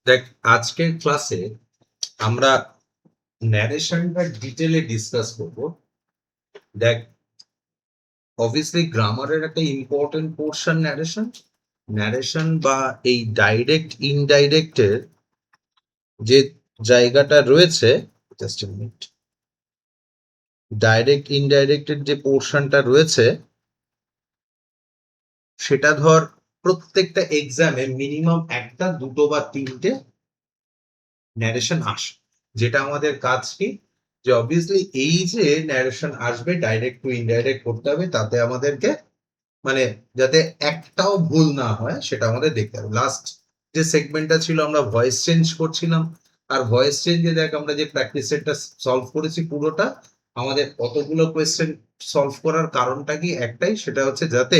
দেখ, আজকের ক্লাসে আমরা ন্যারেশনটা ডিটেলে ডিসকাস করব। দেখ, অবভিয়াসলি গ্রামারের একটা ইম্পর্টেন্ট পোর্শন ন্যারেশন বা এই ডাইরেক্ট ইনডাইরেক্টের যে জায়গাটা রয়েছে, জাস্ট এ মিনিট, ডাইরেক্ট ইনডাইরেক্টের যে পোর্শনটা রয়েছে সেটা ধর প্রত্যেকটা এক্সামে মিনিমাম একটা, দুটো বা তিনটে ন্যারেশন আসে। যেটা আমাদের কাজ কি, যে অবভিয়াসলি এই যে ন্যারেশন আসবে ডাইরেক্ট টু ইনডাইরেক্ট করতে হবে, তাতে আমাদেরকে মানে যাতে একটাও ভুল না হয় সেটা আমাদের দেখতে হবে। লাস্ট যে সেগমেন্টটা ছিল আমরা ভয়েস চেঞ্জ করছিলাম, আর ভয়েস চেঞ্জে দেখ আমরা যে প্র্যাকটিস সেটটা সলভ করেছি পুরোটা, আমাদের কতগুলো কোয়েশ্চেন সলভ করার কারণটা কি একটাই, সেটা হচ্ছে যাতে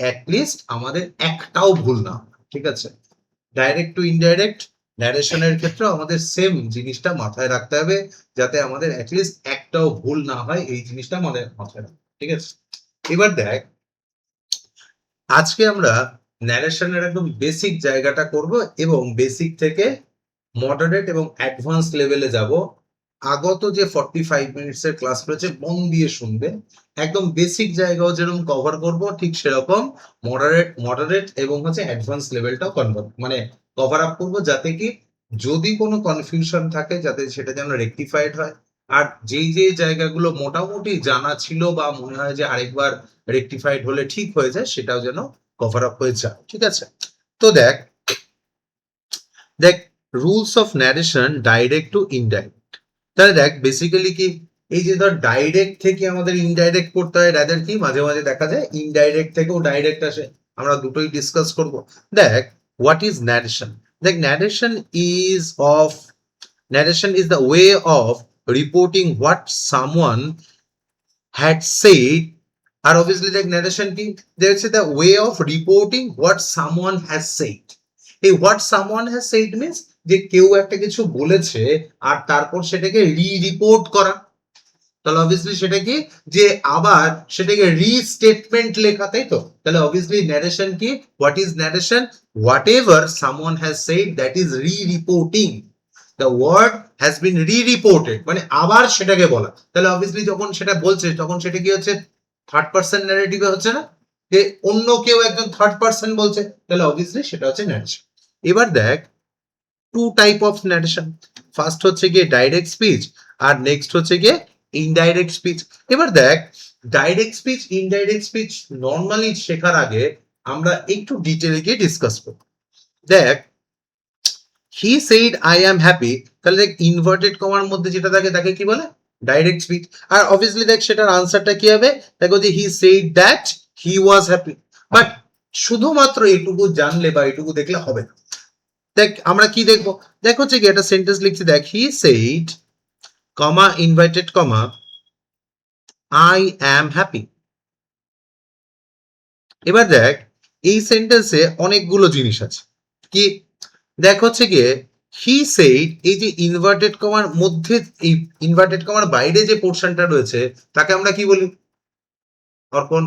অ্যাটলিস্ট আমাদের একটাও ভুল না হয়। ঠিক আছে, ডাইরেক্ট টু ইনডাইরেক্ট ন্যারেশনের ক্ষেত্রে আমাদের সেম জিনিসটা মাথায় রাখতে হবে, যাতে আমাদের অ্যাটলিস্ট একটাও ভুল না হয়, এই জিনিসটা আমাদের মাথায় রাখতে হবে। ঠিক আছে, এবার দেখ, আজকে আমরা ন্যারেশনের একদম বেসিক জায়গাটা করব এবং বেসিক থেকে মডারেট এবং অ্যাডভান্স লেভেলে যাব। আগত যে 45 মিনিটসের ক্লাস রয়েছে মন দিয়ে শুনবে, একদম বেসিক জায়গাও যেরকম কভার করব ঠিক সেরকম মডারেট এবং হচ্ছে অ্যাডভান্স লেভেলটাও কভার আপ করবো, যাতে কি যদি কোনো কনফিউশন থাকে যাতে সেটা যেন রেকটিফাইড হয়। আর যেই যে জায়গাগুলো মোটামুটি জানা ছিল বা মনে হয় যে আরেকবার রেকটিফাইড হলে ঠিক হয়ে যায়, সেটাও যেন কভার আপ হয়ে যায়। ঠিক আছে, তো দেখ দেখ rules of narration direct two indirect. তাহলে দেখ বেসিক্যালি কি, এই যে ধর ডাইরেক্ট থেকে আমাদের ইনডাইরেক্ট করতে হয়, রাদার কি মাঝে মাঝে দেখা যায় ইনডাইরেক্ট থেকেও ডাইরেক্ট আসে। আমরা দুটোই ডিসকাস করব। দেখ, হোয়াট ইজ ন্যারেশন? দেখ, of narration is the way of reporting what someone had said. আর obviously দেখ narration কি, there is the way of reporting what someone has said. এই what someone has said means যে কেউ একটা কিছু বলেছে আর তারপর সেটাকে রিপোর্ট করা। তাহলে অবভিয়াসলি সেটা কি, যে আবার সেটাকে রিস্টেটমেন্ট লেখা, তাই তো? তাহলে অবভিয়াসলি ন্যারেশন কি, what is narration? Whatever someone has said that is reporting. The word has been reported মানে আবার সেটাকে বলা। তাহলে অবভিয়াসলি যখন সেটা বলছে তখন সেটা কি হচ্ছে, থার্ড পার্সন ন্যারেটিভে হচ্ছে না, যে অন্য কেউ একজন থার্ড পার্সন বলছে, তাহলে অবভিয়াসলি সেটা হচ্ছে ন্যারেশন। এবার দেখ, two type of narration. First হচ্ছে গিয়ে ডাইরেক্ট স্পিচ, আর নেক্সট হচ্ছে গিয়ে ইনডাইরেক্ট স্পিচ। এবার দেখ, direct speech indirect speech normally শেখার আগে আমরা একটু ডিটেলে গিয়ে ডিসকাস করব। দেখ, he said I am happy, তাহলে দেখ ইনভার্টেড কমার মধ্যে যেটা থাকে তাকে কি বলে? Direct speech. আর অবভিয়াসলি দেখ সেটার আনসারটা কি হবে, দেখো যে he said that he was happy. But শুধুমাত্র এটুকু জানলে বা এটুকু দেখলে হবে না। দেখ আমরা কি দেখবো, দেখ হচ্ছে কি একটা সেন্টেন্স লিখছি, দেখ he said comma inverted comma I am happy. এবার দেখ এই সেন্টেন্সে অনেকগুলো জিনিস আছে। কি, দেখ হচ্ছে গিয়ে হি সেইড, এই যে ইনভার্টেড কমার মধ্যে, এই ইনভার্টেড কমার বাইরে যে পোর্শনটা রয়েছে তাকে আমরা কি বলি অর্পণ?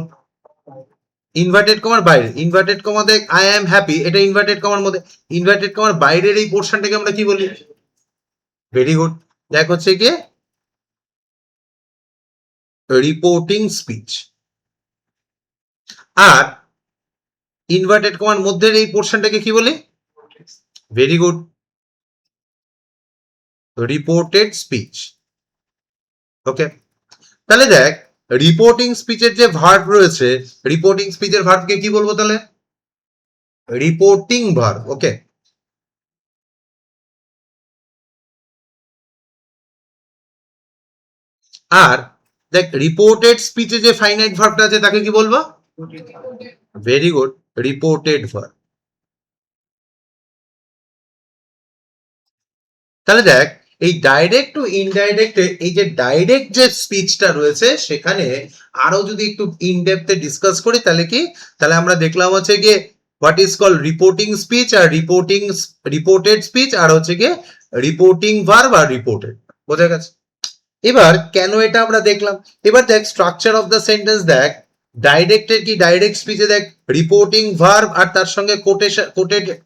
ইনভার্টেড কমার বাইরে, ইনভার্টেড কমা দেখ আই অ্যাম হ্যাপি, এটা ইনভার্টেড কমার মধ্যে, ইনভার্টেড কমার বাইরের এই পোর্শনটাকে আমরা কি বলি? Very good. দেখ হচ্ছে গিয়ে রিপোর্টিং স্পিচ। আর ইনভার্টেড কমার মধ্যে এই পোর্শনটাকে কি বলি? Very good, reported speech. Okay, তাহলে দেখ রিপোর্টিং স্পিচের যে ভার্ব রয়েছে, রিপোর্টিং স্পিচের ভার্বকে কি বলবো তাহলে? Reporting verb. ওকে, আর দেখ রিপোর্টেড স্পিচে যে ফাইনাইট ভার্বটা আছে তাকে কি বলবো? Very good, reported verb. তাহলে দেখ এই ডাইরেক্ট টু ইনডাইরেক্ট, এই যে ডাইরেক্ট যে স্পিচটা রয়েছে সেখানে আরো যদি একটু ইনডেপথে ডিসকাস করি তাহলে কি, তাহলে আমরা দেখলাম হচ্ছে গিয়ে what is call reporting speech, আর রিপোর্টেড স্পিচ, আর হচ্ছে গিয়ে রিপোর্টিং ভার্ব আর রিপোর্টেড। বোঝা গেছে? এবার কেন এটা আমরা দেখলাম, এবার দেখ স্ট্রাকচার অফ দ্য সেন্টেন্স। দেখ ডাইরেক্টের কি, ডাইরেক্ট স্পিচে দেখ রিপোর্টিং ভার্ব আর তার সঙ্গে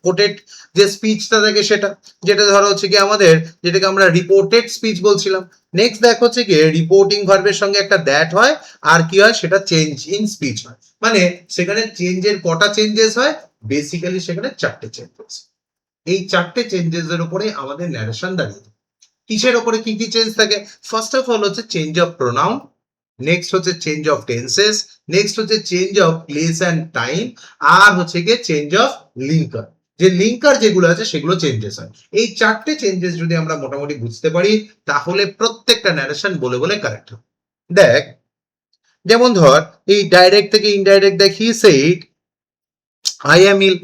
কোটেড যে স্পিচটা থাকে সেটা, যেটা ধরো হচ্ছে কি আমাদের, যেটাকে আমরা রিপোর্টেড স্পিচ বলছিলাম। নেক্সট দেখ হচ্ছে কি রিপোর্টিং ভার্বের সঙ্গে একটা দ্যাট হয়, আর কি হয় সেটা চেঞ্জ ইন স্পিচ হয়। মানে সেখানে চেঞ্জের কটা চেঞ্জেস হয়, বেসিক্যালি সেখানে 4টে চেঞ্জেস। এই 4টে চেঞ্জেস এর উপরে আমাদের ন্যারেশন দাঁড়িয়ে। কিসের উপরে কি কি চেঞ্জ থাকে? ফার্স্ট অফ অল হচ্ছে চেঞ্জ অফ প্রোনাউন, নেক্সট হচ্ছে চেঞ্জ অফ টেন্সেস, নেক্সট হচ্ছে change of place and time, আর হচ্ছে গিয়ে চেঞ্জ অফ লিঙ্কার। যে লিঙ্কার যেগুলো আছে সেগুলো চেঞ্জেস হয়। এই 4টে চেঞ্জেস যদি আমরা মোটামুটি বুঝতে পারি, তাহলে প্রত্যেকটা ন্যারেশন বলে বলে কারেক্ট হবে। দেখ যেমন ধর এই ডাইরেক্ট থেকে ইনডাইরেক্ট, দেখ হি সেইড আই অ্যাম ইল।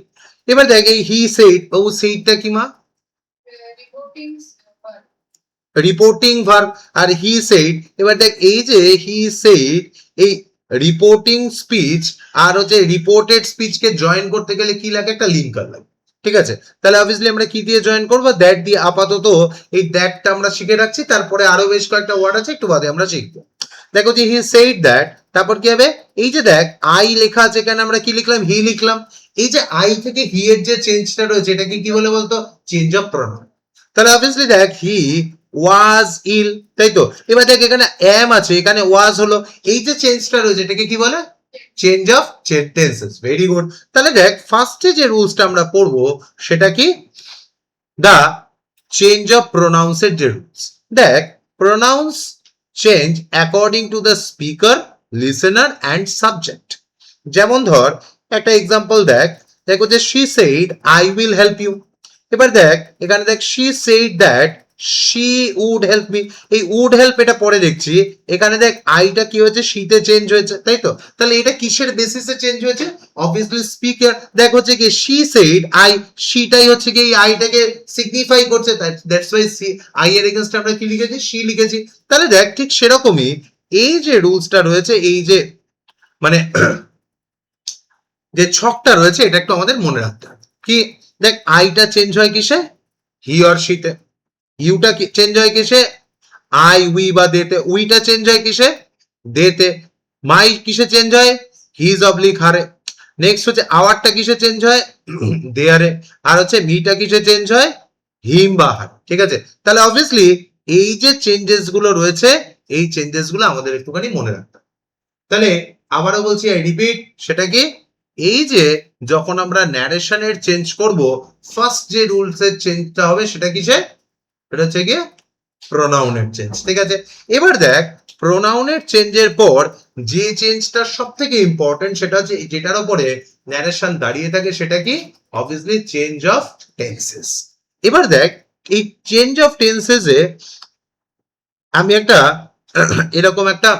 এবার দেখ এই হি সেইড, ও সেইডটা কি মা? Reporting verb. আর হি সেইড, এবার দেখ এই যে হি সেইড, এই রিপোর্টিং স্পিচ আর হচ্ছে রিপোর্টেড স্পিচকে জয়েন করতে গেলে কি লাগে, একটা লিঙ্কার লাগে। ঠিক আছে, তাহলে অবভিয়াসলি আমরা কি দিয়ে জয়েন করবো, দ্যাট দিয়ে। আপাতত এই দ্যাটটা আমরা শিখে রাখছি, তারপরে আরো বেশ কয়েকটা ওয়ার্ড আছে একটু বাদে আমরা শিখবো। দেখো যে হি সেইড দ্যাট, তারপর কি হবে, এই যে দেখ আই লেখা আছে, এখানে আমরা কি লিখলাম, হি লিখলাম। এই যে আই থেকে হি এর যে চেঞ্জটা রয়েছে, এটাকে কি বলে বলতো, চেঞ্জ অফ প্রোনাউন। তাহলে অবভিয়াসলি দেখ হি ওয়াজ ইল, তাই তো। এবার দেখ এখানে এম আছে, এখানে ওয়াজ হলো, এই যে চেঞ্জটা রয়েছে এটাকে কি বলে, change of tenses. Very good. তাহলে দেখ ফার্স্টে যে রুলসটা আমরা পড়বো সেটা কি, দা চেঞ্জ অফ প্রোনাউন্স এর যে রুলস। দেখ pronouns change according to the speaker, listener and subject. যেমন ধর একটা এক্সাম্পল দেখ, দেখো যে she said I will help you. এবার দেখ এখানে দেখ she said that she would help me. এই উড হেল্প এটা পরে দেখছি, এখানে দেখ আইটা কি হয়েছে, শীতে চেঞ্জ হয়েছে, তাই তো। তাহলে এটা কিসের বেসিসে চেঞ্জ হয়েছে, অবভিয়াসলি স্পিকার। দেখ হচ্ছে কি শি সেইড আই, শিটাই হচ্ছে কি এই আইটাকে সিগনিফাই করছে, দ্যাটস ওয়াই সি আই এর এগেইনস্ট আমরা কি লিখেছি, শি লিখেছি। তাহলে দেখ ঠিক সেরকমই এই যে রুলসটা রয়েছে, এই যে মানে যে ছকটা রয়েছে, এটা একটু আমাদের মনে রাখতে হবে। কি দেখ আইটা চেঞ্জ হয় কিসে, হি অর শিতে। ইউটা চেঞ্জ হয় কিসে, আই উই বা দেতে। উইটা চেঞ্জ হয় কিসে, দেতে। মাই কিসে চেঞ্জ হয়, হিজ অবলিক হারে। নেক্সট হচ্ছে আওয়ারটা কিসে চেঞ্জ হয়, দেয়ারে। আর হচ্ছে মিটা কিসে চেঞ্জ হয়, হিম বা হার। ঠিক আছে, তাহলে অবভিয়াসলি এই যে চেঞ্জেস গুলো রয়েছে, এই চেঞ্জেস গুলো আমাদের একটুখানি মনে রাখতে হবে। তাহলে আবারও বলছি, রিপিট, সেটা কি, এই যে যখন আমরা ন্যারেশনের চেঞ্জ করব, ফার্স্ট যে রুলস এর চেঞ্জটা হবে সেটা কিসে, এটা হচ্ছে গিয়ে প্রোনাউনের চেঞ্জ। ঠিক আছে, এবার দেখ প্রোনাউনের চেঞ্জের পর যে চেঞ্জটা সব থেকে ইম্পর্টেন্ট, সেটা হচ্ছে যেটার উপরে ন্যারেশন দাঁড়িয়ে থাকে, সেটা কি, অবভিয়াসলি চেঞ্জ অফ টেন্সেস। এবার দেখ এই চেঞ্জ অফ টেন্সেসে আমি একটা এরকম একটা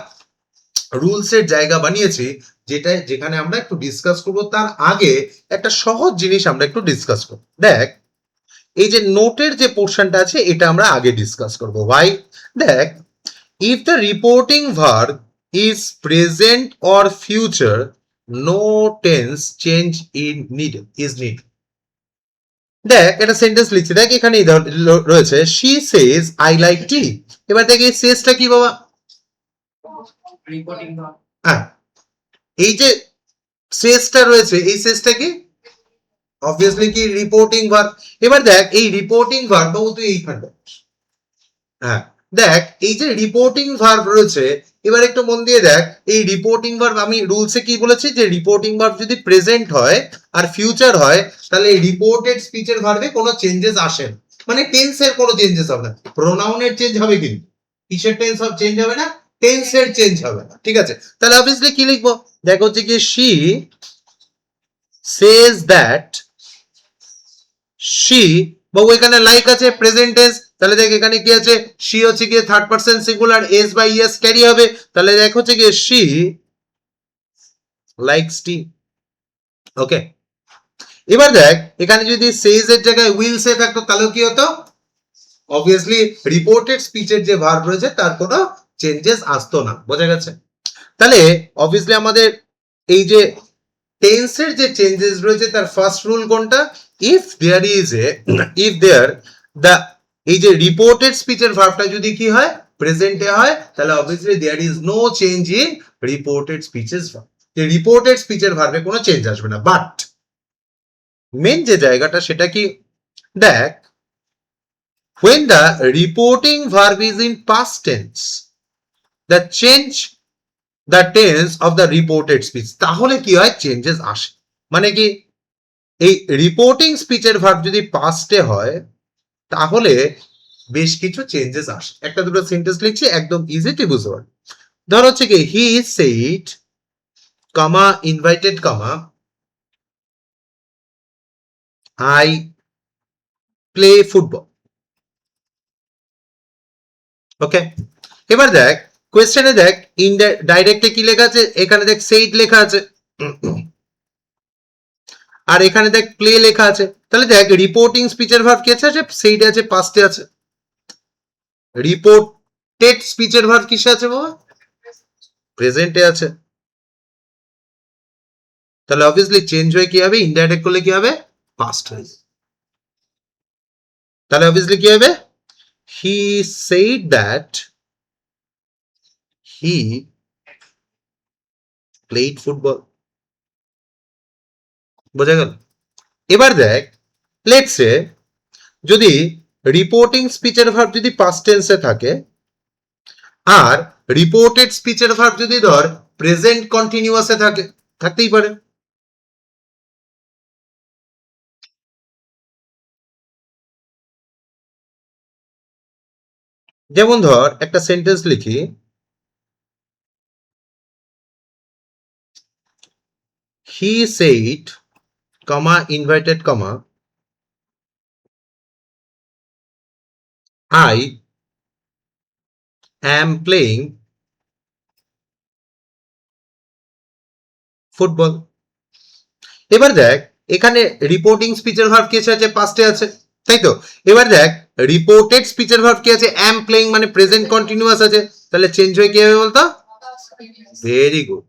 রুলস এর জায়গা বানিয়েছি, যেখানে আমরা একটু ডিসকাস করব। তার আগে একটা সহজ জিনিস আমরা একটু ডিসকাস করব। দেখ এই যে নোটের যে পোর্শনটা আছে, এটা আমরা আগে ডিসকাস করব। ভাই দেখ, if the reporting verb is present or future, no tense change is need. দেখ এটা সেন্টেন্স লিখছি, দেখ এখানে রয়েছে she says I like tea. এবার দেখ এই সেজটা কি বাবা, হ্যাঁ এই যে সেজটা রয়েছে, এই সেজটা কি, অবভিয়াসলি কি রিপোর্টিং ভার্ব। এবার দেখ এই রিপোর্টিং ভার্ব বাবু তুই এইখানটা, হ্যাঁ দেখ এই যে রিপোর্টিং ভার্ব রয়েছে, এবার একটু মন দিয়ে দেখ এই রিপোর্টিং ভার্ব, আমি রুলসে কি বলেছি যে রিপোর্টিং ভার্ব যদি প্রেজেন্ট হয় আর ফিউচার হয়, তাহলে রিপোর্টেড স্পিচের ভার্বে কোনো চেঞ্জেস আসে না, মানে টেন্সের কোনো চেঞ্জেস হবে না। প্রোনাউনের চেঞ্জ হবে, কিন্তু কিসের টেন্স চেঞ্জ হবে না, টেন্সের চেঞ্জ হবে না। ঠিক আছে, তাহলে অবভিয়াসলি কি লিখবো, দেখো হচ্ছে কি শি সেজ দ্যাট শি, বাবু এখানে লাইক আছে প্রেজেন্ট টেন্স, তাহলে দেখ এখানে কি আছে, শি হচ্ছে কি third person singular, S by S carry হবে, তাহলে দেখ হচ্ছে কি শি লাইকস টি। ওকে, এবার দেখ এখানে যদি সেজ এর জায়গায় উইল সে থাকতো, তাহলে কি হতো, অবভিয়াসলি রিপোর্টেড স্পিচের যে ভার্ব রয়েছে তার কোনো চেঞ্জেস আসতো না। বোঝা গেছে? তাহলে অবভিয়াসলি আমাদের এই যে টেন্সের যে চেঞ্জেস রয়েছে, তার ফার্স্ট রুল কোনটা, if there is a, if there the, এই যে রিপোর্টেড স্পিচের ভার্বটা যদি কি হয়, প্রেজেন্টে হয়, তাহলে obviously there is no change in reported speeches verb. যে রিপোর্টেড স্পিচের ভার্বে কোনো চেঞ্জ আসবে না, বাট মেন যে জায়গাটা সেটা কি, দেখ when the reporting verb is in past tense the change the tense of the reported speech, তাহলে কি হয়, চেঞ্জেস আসে। মানে কি, এই রিপোর্টিং স্পিচের ভার্ব যদি পাস্টে হয় তাহলে বেশ কিছু চেঞ্জেস আসে। একটা দুটো সেন্টেন্স লিখছি, একদম ইজিলি বুঝতে পারবে। ধর হচ্ছে কি, he said comma invited comma I play football. Okay, এবার দেখ কোয়েশ্চেনে দেখ ডাইরেক্টে কি লেখা আছে, এখানে দেখ সেইড লেখা আছে আর এখানে দেখ প্লে লেখা আছে। তাহলে দেখ রিপোর্টিং স্পিচের ভার্ব কি আছে, সেইড আছে, পাস্টে আছে। রিপোর্টেড স্পিচের ভার্ব কিসে আছে বাবা, প্রেজেন্টে আছে। তাহলে অবভিয়াসলি চেঞ্জ হয়ে কি হবে, ইনডাইরেক্ট করলে কি হবে, পাস্ট হয়ে যাবে। তাহলে অবভিয়াসলি কি হবে, হি said that he played football. বোঝা গেল? এবার দেখ লেটস সে যদি রিপোর্টিং স্পিচের ভার্ব যদি পাস্ট টেন্সে থাকে আর রিপোর্টেড স্পিচের ভার্ব যদি ধর প্রেজেন্ট কন্টিনিউয়াসে থাকে, থাকতেই পারে। যেমন ধর একটা সেন্টেন্স লিখি, হি said comma invited comma I am playing football. এবার দেখ এখানে রিপোর্টিং স্পিচের ভার্ব কি আছে, পাস্টে আছে, তাই তো? এবার দেখ রিপোর্টেড স্পিচের ভার্ব কি আছে, am playing মানে প্রেজেন্ট কন্টিনিউয়াস আছে, তাহলে চেঞ্জ হয়ে কি হবে বলতো, ভেরি গুড।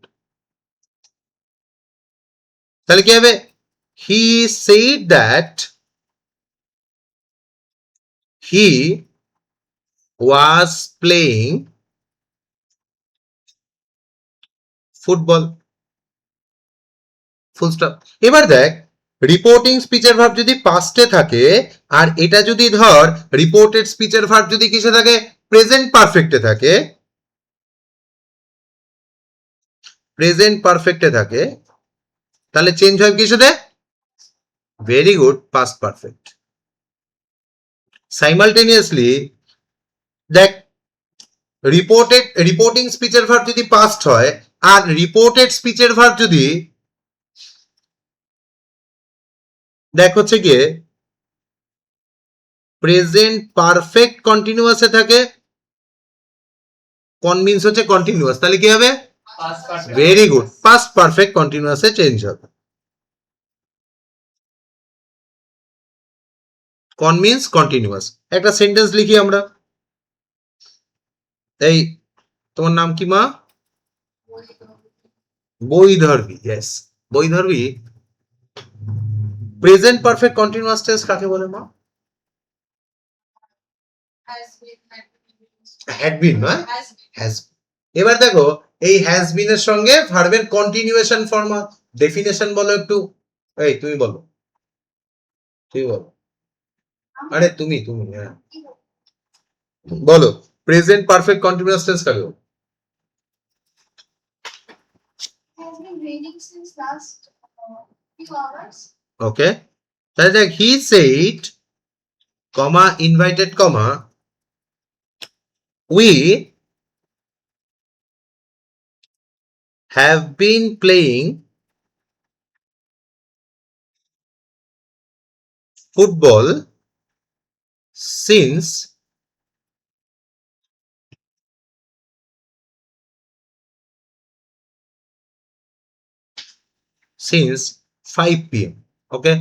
তাহলে কি হবে, হি said that he was playing football, full stop. এবার দেখ রিপোর্টিং স্পিচের ভার্ব যদি পাস্টে থাকে আর এটা যদি ধর রিপোর্টেড স্পিচের ভার্ব যদি কিসে থাকে, প্রেজেন্ট পারফেক্টে থাকে, প্রেজেন্ট পারফেক্টে থাকে, তাহলে চেঞ্জ হয় কিসেতে, very good, past perfect. Simultaneously দেখ রিপোর্টিং স্পিচের ভার্ব যদি পাস্ট হয় আর রিপোর্টেড স্পিচের ভার্ব যদি দেখ হচ্ছে গিয়ে প্রেজেন্ট পারফেক্ট কন্টিনিউয়াসে থাকে, কনমিন্স হচ্ছে কন্টিনিউয়াস, তাহলে কি হবে, ভেরি গুড, পাস্ট পারফেক্ট কন্টিনিউয়াসে চেঞ্জ হবে। কনমিন্স কন্টিনিউয়াস। একটা সেন্টেন্স লিখি আমরা, এই তোমার নাম কি মা, বৈধর্বী, ইয়েস বৈধর্বী। প্রেজেন্ট পারফেক্ট কন্টিনিউয়াস টেন্স কাকে বলে মা, হ্যাড বিন নয়, হ্যাজ। এবার দেখো এই হ্যাজ বিন এর সঙ্গে ভার্বের কন্টিনিউয়েশন ফর্ম, ডেফিনেশন বলো একটু, এই তুমি বলো, তুমি বলো, আরে তুমি তুমি হ্যাঁ বলো, প্রেজেন্ট পারফেক্ট কন্টিনিউয়াস টেন্স কাকে বলে? Has been raining since last few hours. ওকে, তাহলে দেখ he said comma invited comma we have been playing football since since 5 p.m. ওকে,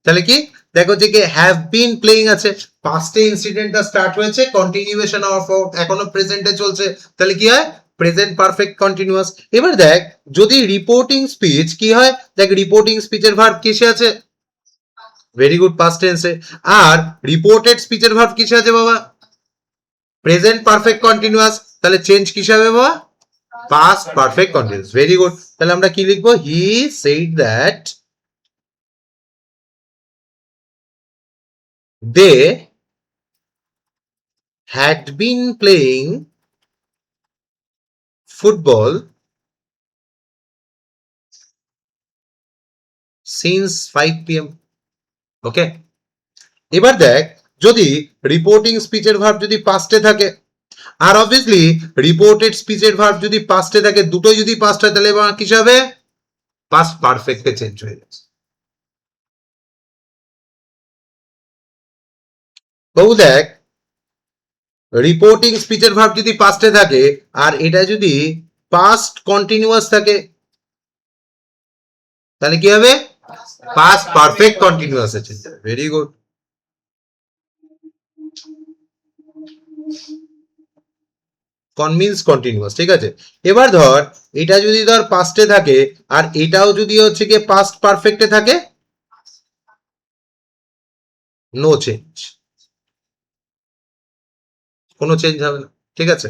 তাহলে কি দেখো যে কি হ্যাভ বিন প্লেইং আছে, পাস্টে ইনসিডেন্টটা স্টার্ট হয়েছে, কন্টিনিউয়েশন অফ এখনো প্রেজেন্টে চলছে, তাহলে কি হয়, প্রেজেন্ট পারফেক্ট কন্টিনিউয়াস। এবার দেখ যদি রিপোর্টিং স্পিচ কি হয়, দেখ রিপোর্টিং স্পিচের ভার্ব কিসে আছে, ভেরি গুড, পাস্ট টেন্সে। আর রিপোর্টেড স্পিচের ভার্ব কিসে আছে বাবা, প্রেজেন্ট পারফেক্ট কন্টিনিউয়াস, তাহলে চেঞ্জ কিসে হবে বাবা, past perfect continuous. Very good. তাহলে আমরা কি লিখবো? He said that they had been playing football since 5 p.m. ওকে, এবার দেখ যদি রিপোর্টিং স্পিচের ভার্ব যদি পাস্টে থাকে আর অবভিয়াসলি রিপোর্টেড স্পিচের ভার্ব যদি পাস্টে থাকে, দুটোই যদি পাস্ট হয় তাহলে এবার কি হবে? পাস্ট পারফেক্টে চেঞ্জ হয়ে যাচ্ছে। বাবু দেখ রিপোর্টিং স্পিচের ভার্ব যদি পাস্টে থাকে আর এটা যদি পাস্ট কন্টিনিউয়াস থাকে তাহলে কি হবে? পাস্ট পারফেক্ট কন্টিনিউয়াস আছে। Very good. কনভিন্স কন্টিনিউয়াস, ঠিক আছে। এবার ধর এটা যদি ধর পাস্টে থাকে আর এটাও যদি হচ্ছে কি পাস্ট পারফেক্টে থাকে, নো চেঞ্জ, কোনো চেঞ্জ হবে না, ঠিক আছে।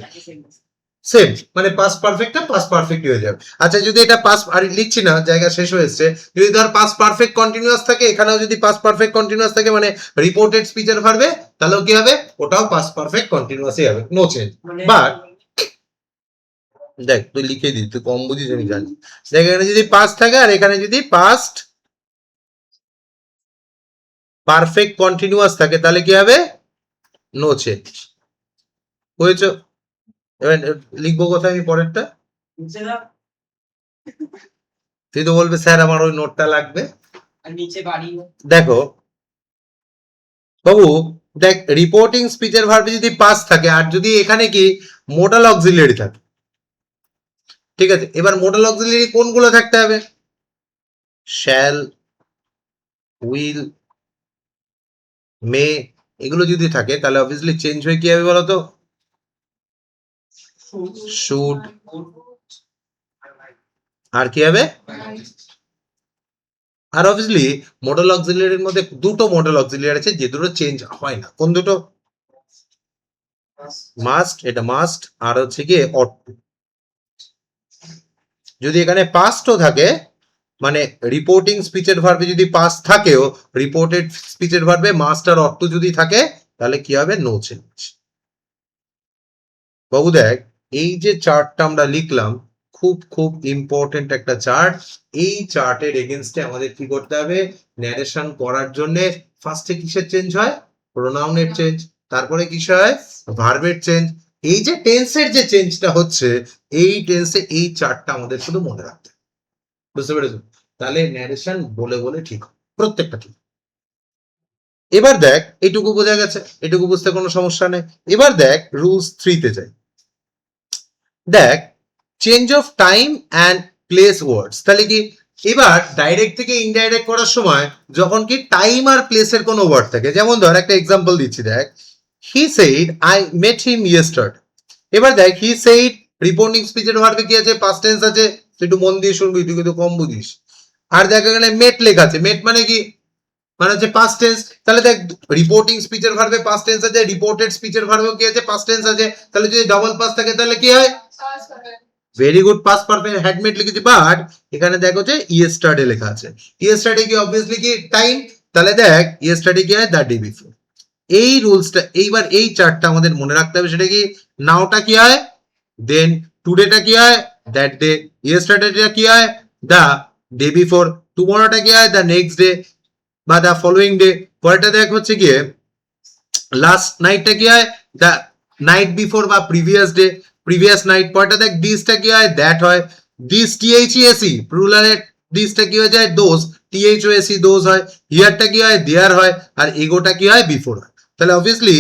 সেম মানে পাস্ট পারফেক্টটা পাস্ট পারফেক্ট হয়ে যাবে। আচ্ছা যদি এটা পাস্ট আর লিখছি না, জায়গা শেষ হয়েছে, যদি ধর পাস্ট পারফেক্ট কন্টিনিউয়াস থাকে, এখানেও যদি পাস্ট পারফেক্ট কন্টিনিউয়াস থাকে মানে রিপোর্টেড স্পিচের ভার্বে, তাহলেও কি হবে? ওটাও পাস্ট পারফেক্ট কন্টিনিউয়াসই হবে, নো চেঞ্জ। বাট দেখ তুই লিখে দিই, তুই কম বুঝিস আমি জানি। দেখ এখানে যদি পাস্ট থাকে আর এখানে যদি পাস্ট পারফেক্ট কন্টিনিউয়াস থাকে তাহলে কি হবে? No change. হয়েছে? এবার লিখবো কোথায় আমি পরেরটা? তুই তো বলবে স্যার আমার ওই নোটটা লাগবে। দেখো বাবু দেখ রিপোর্টিং স্পিচের ভার্বে যদি পাস থাকে আর যদি এখানে কি মোডাল অক্সিলিয়ারি থাকে, ঠিক আছে। এবার মোডাল অক্সিলিয়ারি কোনগুলো থাকতে হবে? শ্যাল, উইল, মে, এগুলো যদি থাকে তাহলে অবভিয়াসলি চেঞ্জ হয়ে কি হবে বলতো? শুড, আর কি হবে? আর অবভিয়াসলি মোডাল অক্সিলিয়ারির মধ্যে দুটো মোডাল অক্সিলিয়ারি আছে যে দুটো চেঞ্জ হয় না। কোন দুটো? মাস্ট, এটা মাস্ট, আর হচ্ছে কি অট টু। যদি এখানে পাস্টও থাকে মানে রিপোর্টিং স্পিচের ভার্বে যদি পাস্ট থাকেও রিপোর্টেড স্পিচের ভার্বে মাস্ট আর অট টু যদি থাকে তাহলে কি হবে? No change. বাবু দেখ এই যে চার্টটা আমরা লিখলাম খুব খুব ইম্পর্টেন্ট একটা চার্ট। এই চার্টের এগেনস্টে আমাদের কি করতে হবে? ন্যারেশন করার জন্য ফার্স্টে কিসের চেঞ্জ হয়? প্রোনাউনের চেঞ্জ। তারপরে কিস হয়? ভার্বের চেঞ্জ। এই যে টেন্সের যে চেঞ্জটা হচ্ছে এই টেন্সে এই চার্টটা আমাদের শুধু মনে রাখতে হবে। বুঝতে পেরেছো? তাহলে ন্যারেশন বলে বলে ঠিক হবে, প্রত্যেকটা ঠিক। এবার দেখ এইটুকু বোঝা গেছে, এটুকু বুঝতে কোনো সমস্যা নেই। এবার দেখ রুলস 3 তে যাই। দেখ change of time and place words, তাহলে কি এবার ডাইরেক্ট থেকে ইনডাইরেক্ট করার সময় যখন কি টাইম আর প্লেসের কোনো ওয়ার্ড থাকে, যেমন ধর একটা এক্সাম্পল দিচ্ছি দেখ, he said I met him yesterday. এবার দেখ হি সেইড রিপোর্টিং স্পিচের ভার্বে কি আছে? পাস্ট টেন্স আছে, তুই একটু মন দিয়ে শুনবি, তুই কিন্তু কম বুঝিস। আর দেখ এখানে মেট লেখা আছে, মেট মানে কি? মানে হচ্ছে পাস্ট টেন্স। তাহলে দেখ রিপোর্টিং স্পিচের ভার্বে পাস্ট টেন্স আছে, রিপোর্টেড স্পিচের ভার্বেও কি আছে? পাস্ট টেন্স আছে। তাহলে যদি ডাবল পাস থাকে তাহলে কি হয়? ভেরি গুড, পাস পারফেক্ট হ্যাডমেট লিখেছি। বাট এখানে দেখো যে ইয়েস্টারডে লেখা আছে। ইয়েস্টারডে কি অবভিয়াসলি কি টাইম, তাহলে দেখ ইয়েস্টারডে কি হয়? The day before. এই রুলসটা এইবার এই চার্টটা আমাদের মনে রাখতে হবে। সেটা কি? নাওটা কি হয়? দেন টুডেটা কি হয়? That day. ইয়েস্টারডেটা কি হয়? The day before. টুমরোটা কি হয়? দ্য নেক্সট ডে বা দ্য ফলোইং ডে। পরেরটা দেখ হচ্ছে গিয়ে লাস্ট নাইটটা কি হয়? দ্য নাইট বিফোর বা প্রিভিয়াস ডে, প্রিভিয়াস নাইট। পরেরটা দেখ দিসটা কি হয়? দ্যাট হয়। দিস টিএইচইএসই প্লুরালের দিসটা কি হয়ে যায়? দোজ, টিএইচওএসই দোজ হয়। হিয়ারটা কি হয়? দেয়ার হয়। আর এগোটা কি হয়? বিফোর হয়। তাহলে অবভিয়াসলি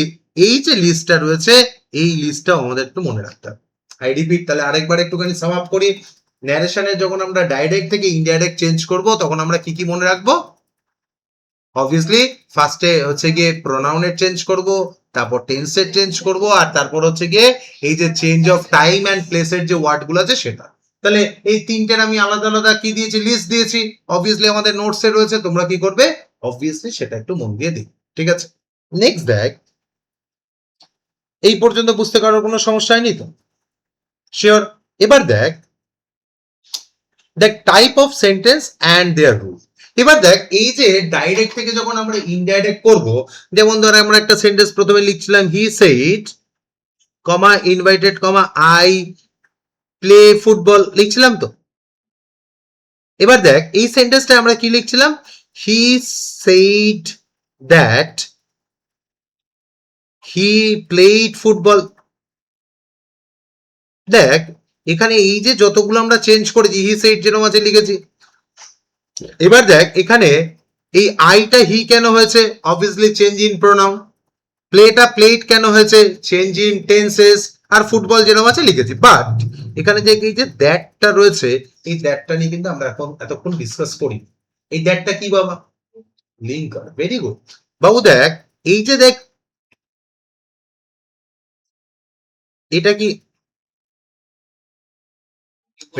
এই যে লিস্টটা রয়েছে এই লিস্টটাও আমাদের একটু মনে রাখতে হবে। আই রিপিট, তাহলে আরেকবার একটুখানি সাম আপ করি। ন্যারেশনে যখন আমরা ডাইরেক্ট থেকে ইনডাইরেক্ট চেঞ্জ করব তখন আমরা কি কি মনে রাখবো? অবভিয়াসলি ফার্স্টে হচ্ছে গিয়ে প্রোনাউনের চেঞ্জ করব, তারপর টেন্সের চেঞ্জ করব, আর তারপর হচ্ছে গিয়ে এই যে চেঞ্জ অফ টাইম অ্যান্ড প্লেসের যে ওয়ার্ডগুলো আছে সেটা। তাহলে এই তিনটের আমি আলাদা আলাদা কি দিয়েছি? লিস্ট দিয়েছি। অবভিয়াসলি আমাদের নোটসে রয়েছে, তোমরা কি করবে? অবভিয়াসলি সেটা একটু মন দিয়ে দিই, ঠিক আছে। নেক্সট দেখ এই পর্যন্ত বুঝতে কারোর কোনো সমস্যা হয়নি তো? শিওর? এবার দেখ type of sentence and their rule. এবার দেখ এই যে ডাইরেক্ট থেকে যখন আমরা ইনডাইরেক্ট করব, যেমন ধর আমরা একটা সেন্টেন্স প্রথমে লিখছিলাম he said comma invited comma I play football লিখছিলাম তো। এবার দেখ এই সেন্টেন্সটা আমরা কি লিখছিলাম, he said that he played football. দেখ এখানে এই যে যতগুলো আমরা চেঞ্জ করেছি, হি সেড যেরকম আছে লিখেছি। এবার দেখ এখানে এই আইটা হি কেন হয়েছে, অবভিয়াসলি চেঞ্জ ইন প্রোনাউন। প্লেটা প্লেট কেন হয়েছে, চেঞ্জ ইন টেন্সেস। আর ফুটবল যেরকম আছে লিখেছি। বাট এখানে যে এই যে দ্যাটটা রয়েছে, এই দ্যাটটা নিয়ে কিন্তু আমরা এখন এতক্ষণ ডিসকাস করি। এই দ্যাটটা কি বাবা, লিঙ্কার। ভেরি গুড বাবু। দেখ এই যে দেখ এটা কি